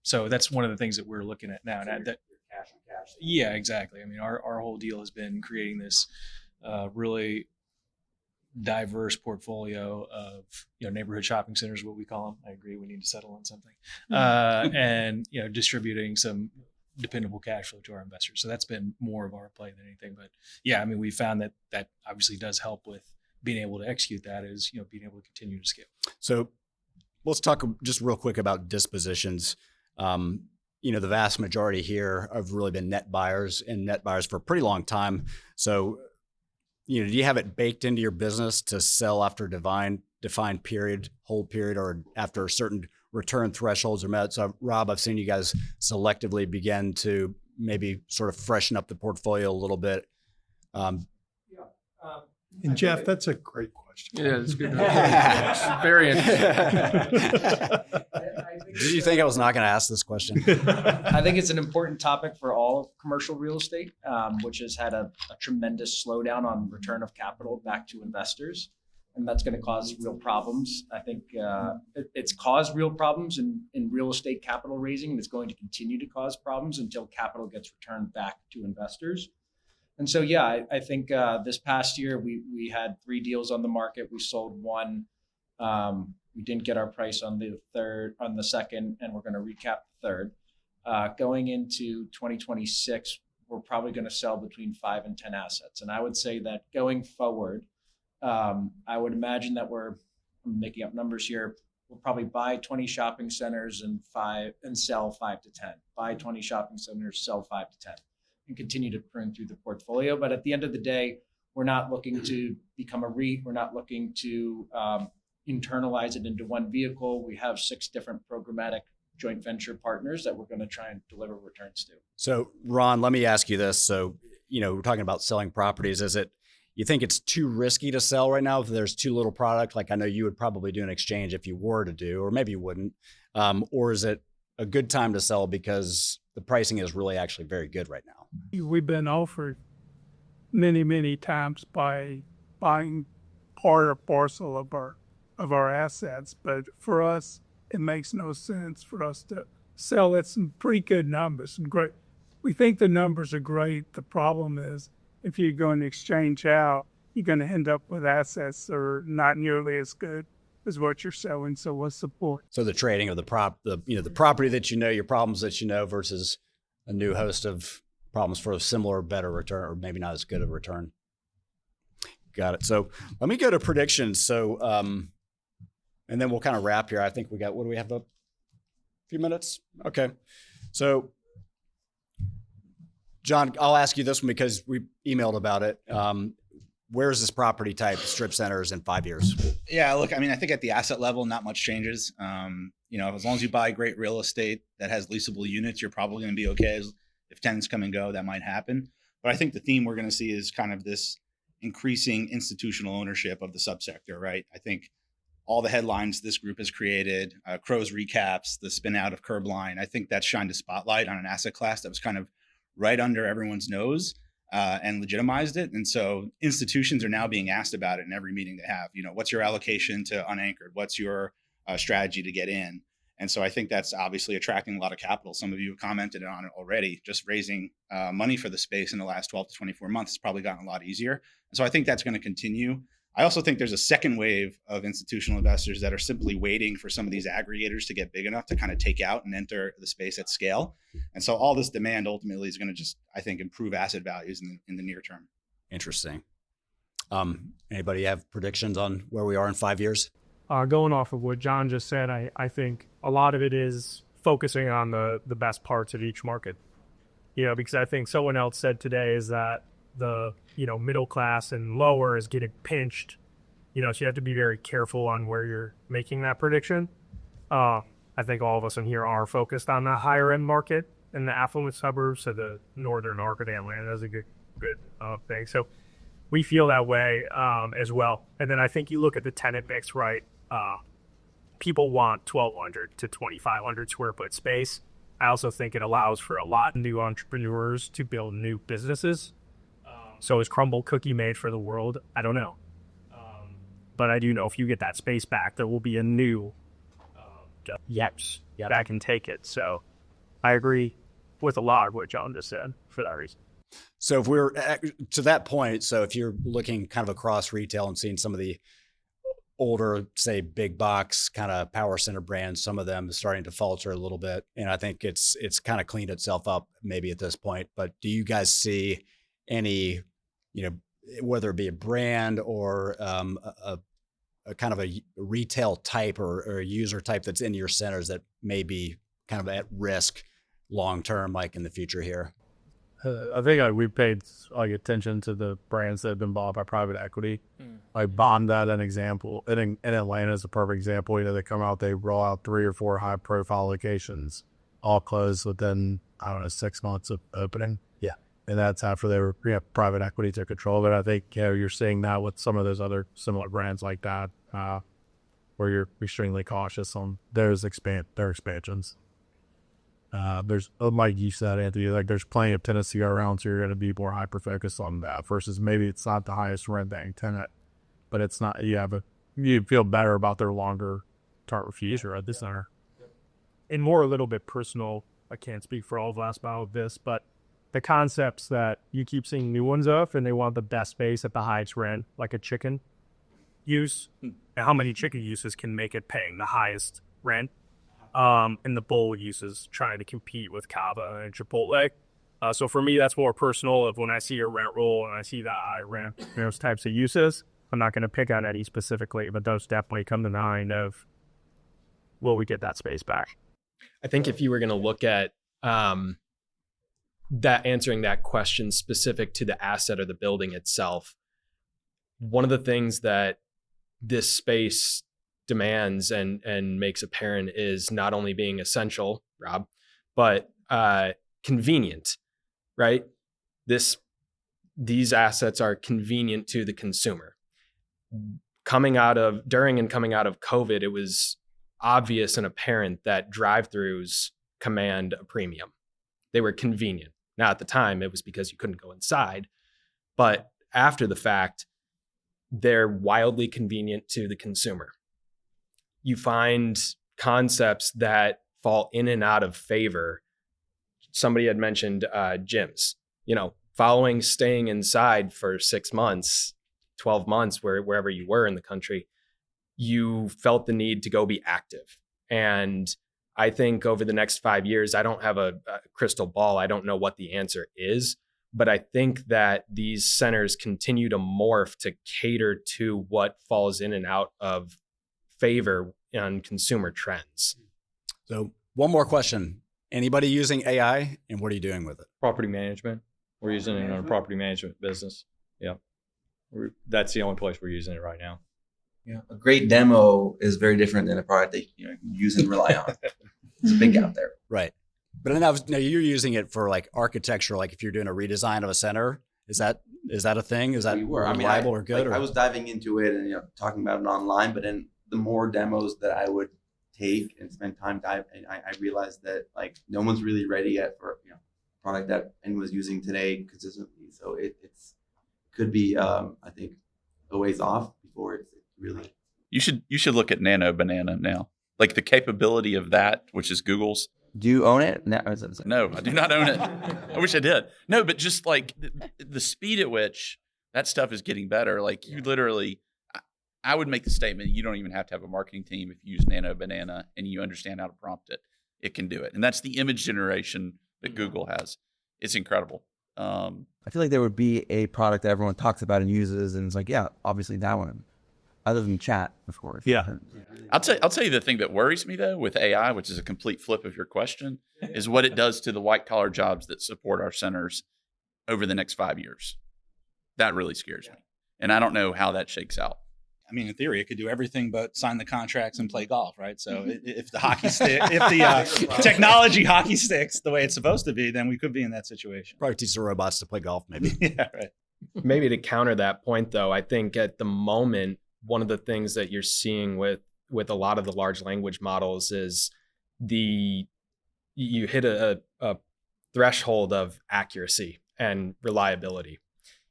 So that's one of the things that we're looking at now. That cash on cash. Yeah, exactly. I mean, our whole deal has been creating this really diverse portfolio of neighborhood shopping centers, what we call them. I agree, we need to settle on something, and distributing some dependable cash flow to our investors. So that's been more of our play than anything. But yeah, I mean, we found that obviously does help with being able to execute that, is being able to continue to scale.
So let's talk just real quick about dispositions. The vast majority here have really been net buyers for a pretty long time. So do you have it baked into your business to sell after defined period, hold period, or after certain return thresholds are met? So Rob, I've seen you guys selectively begin to maybe sort of freshen up the portfolio a little bit.
And Jeff, that's a great question.
Yeah, it's good. It's very interesting.
Did you think I was not going to ask this question?
I think it's an important topic for all of commercial real estate, which has had a tremendous slowdown on return of capital back to investors. And that's going to cause real problems. I think it's caused real problems in real estate capital raising, and it's going to continue to cause problems until capital gets returned back to investors. And so, yeah, I think this past year we had 3 deals on the market. We sold 1. We didn't get our price on the second, and we're going to recap the third. Going into 2026, we're probably going to sell between 5 and 10 assets. And I would say that going forward, I would imagine that I'm making up numbers here. We'll probably buy 20 shopping centers and sell 5 to 10. Buy 20 shopping centers, sell 5 to 10, and continue to prune through the portfolio. But at the end of the day, we're not looking to become a REIT. We're not looking to internalize it into one vehicle. We have 6 different programmatic joint venture partners that we're going to try and deliver returns to.
So Ron, let me ask you this. So, we're talking about selling properties. You think it's too risky to sell right now if there's too little product? Like, I know you would probably do an exchange if you were to do, or maybe you wouldn't. Or is it a good time to sell because the pricing is really actually very good right now?
We've been offered many, many times by buying part or parcel of our assets, but for us, it makes no sense for us to sell at some pretty good numbers and great. We think the numbers are great. The problem is, if you're going to exchange out, you're going to end up with assets that are not nearly as good as what you're selling. So what's the point?
So the trading of the property that your problems that versus a new host of problems for a similar, better return, or maybe not as good a return. Got it. So let me go to predictions. So, and then we'll kind of wrap here. I think what do we have, a few minutes? Okay. So John, I'll ask you this one because we emailed about it. Where is this property type, strip centers, in 5 years?
Yeah, look, I mean, I think at the asset level, not much changes. As long as you buy great real estate that has leasable units, you're probably going to be okay. If tenants come and go, that might happen. But I think the theme we're going to see is kind of this increasing institutional ownership of the subsector, right? I think all the headlines this group has created, Crow's recaps, the spin out of Curbline, I think that shined a spotlight on an asset class that was kind of right under everyone's nose. And legitimized it. And so institutions are now being asked about it in every meeting they have. What's your allocation to unanchored? What's your strategy to get in? And so I think that's obviously attracting a lot of capital. Some of you have commented on it already. Just raising money for the space in the last 12 to 24 months has probably gotten a lot easier. And so I think that's going to continue. I also think there's a second wave of institutional investors that are simply waiting for some of these aggregators to get big enough to kind of take out and enter the space at scale. And so all this demand ultimately is going to just, I think, improve asset values in the near term.
Interesting. Anybody have predictions on where we are in 5 years?
Going off of what John just said, I think a lot of it is focusing on the best parts of each market. Because I think someone else said today is that the middle class and lower is getting pinched. So you have to be very careful on where you're making that prediction. I think all of us in here are focused on the higher end market and the affluent suburbs. So the northern arc of Atlanta is a good thing. So we feel that way as well. And then I think you look at the tenant mix, right? People want 1,200 to 2,500 square foot space. I also think it allows for a lot of new entrepreneurs to build new businesses. So is Crumble cookie made for the world? I don't know. But I do know if you get that space back, there will be a new that can take it. So I agree with a lot of what John just said for that reason.
So if we're to that point, so if you're looking kind of across retail and seeing some of the older, say, big box kind of power center brands, some of them starting to falter a little bit. And I think it's kind of cleaned itself up maybe at this point. But do you guys see any, whether it be a brand or a kind of a retail type or a user type that's in your centers that may be kind of at risk long term, like in the future here?
I think we paid attention to the brands that have been bought by private equity. Bond that an example. In Atlanta is a perfect example. They come out, they roll out 3 or 4 high profile locations, all closed within 6 months of opening. Yeah, and that's after they were private equity took control of it. I think you're seeing that with some of those other similar brands like that, where you're extremely cautious on their expansions. There's, like you said, Anthony, there's plenty of tenants to go around, so you're going to be more hyper focused on that versus maybe it's not the highest rent paying tenant, but it's not, you feel better about their longer term future at the center.
And more a little bit personal, I can't speak for all of Last Mile of this, but the concepts that you keep seeing new ones of, and they want the best space at the highest rent, like a chicken use, and how many chicken uses can make it paying the highest rent. And the bowl uses trying to compete with Cava and Chipotle. So for me, that's more personal of when I see a rent roll and I see that high rent, those types of uses. I'm not going to pick on any specifically, but those definitely come to mind of, will we get that space back?
I think if you were going to look at that, answering that question specific to the asset or the building itself, one of the things that this space demands and makes apparent is not only being essential, Rob, but convenient, right? These assets are convenient to the consumer. During and coming out of COVID, it was obvious and apparent that drive-throughs command a premium. They were convenient. Now, at the time, it was because you couldn't go inside, but after the fact, they're wildly convenient to the consumer. You find concepts that fall in and out of favor. Somebody had mentioned gyms, following staying inside for 6 months, 12 months, wherever you were in the country, you felt the need to go be active. And I think over the next 5 years, I don't have a crystal ball. I don't know what the answer is, but I think that these centers continue to morph to cater to what falls in and out of favor on consumer trends.
So one more question. Anybody using AI, and what are you doing with it?
Property management. We're using it in our property management business. Yeah. That's the only place we're using it right now.
Yeah, a great demo is very different than a product that you use and rely on. It's a big gap there.
Right. But now you're using it for like architecture, like if you're doing a redesign of a center, is that a thing? Is that reliable or good?
I was diving into it and talking about it online, but then the more demos that I would take and spend time diving, I realized that like no one's really ready yet for a product that anyone's using today consistently. So it's could be I think a ways off before it's really.
You should look at Nano Banana now. Like the capability of that, which is Google's.
Do you own it? No,
I do not own it. I wish I did. No, but just like the speed at which that stuff is getting better. Like you literally, I would make the statement, you don't even have to have a marketing team if you use Nano Banana and you understand how to prompt it. It can do it. And that's the image generation that Google has. It's incredible.
I feel like there would be a product that everyone talks about and uses, and it's like, yeah, obviously that one. Other than chat, of course.
Yeah.
I'll tell you the thing that worries me though with AI, which is a complete flip of your question, is what it does to the white collar jobs that support our centers over the next 5 years. That really scares me. And I don't know how that shakes out.
I mean, in theory, it could do everything but sign the contracts and play golf, right? So if the hockey stick, if the technology hockey sticks the way it's supposed to be, then we could be in that situation.
Probably teach the robots to play golf, maybe.
Yeah, right.
Maybe to counter that point, though, I think at the moment, one of the things that you're seeing with a lot of the large language models is you hit a threshold of accuracy and reliability.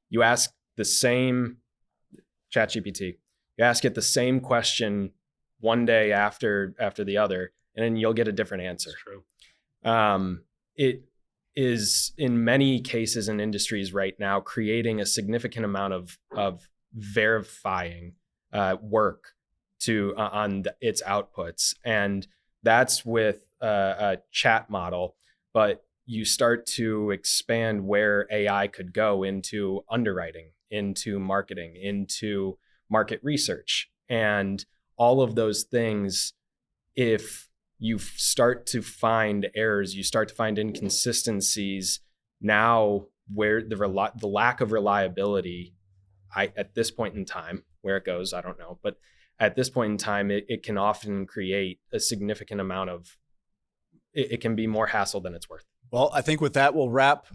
You ask the same ChatGPT, you ask it the same question one day after the other, and then you'll get a different answer.
That's true.
It is in many cases in industries right now creating a significant amount of verifying work on its outputs, and that's with a chat model. But you start to expand where AI could go into underwriting, into marketing, into market research, and all of those things. If you start to find errors, you start to find inconsistencies. Now, where the lack of reliability, at this point in time, where it goes, I don't know, but at this point in time, it can often create a significant amount of. It can be more hassle than it's worth.
Well, I think with that, we'll wrap.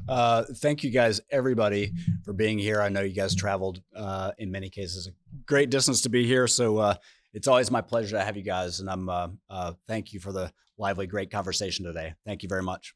Thank you guys, everybody, for being here. I know you guys traveled, in many cases, a great distance to be here. So it's always my pleasure to have you guys. And thank you for the lively, great conversation today. Thank you very much.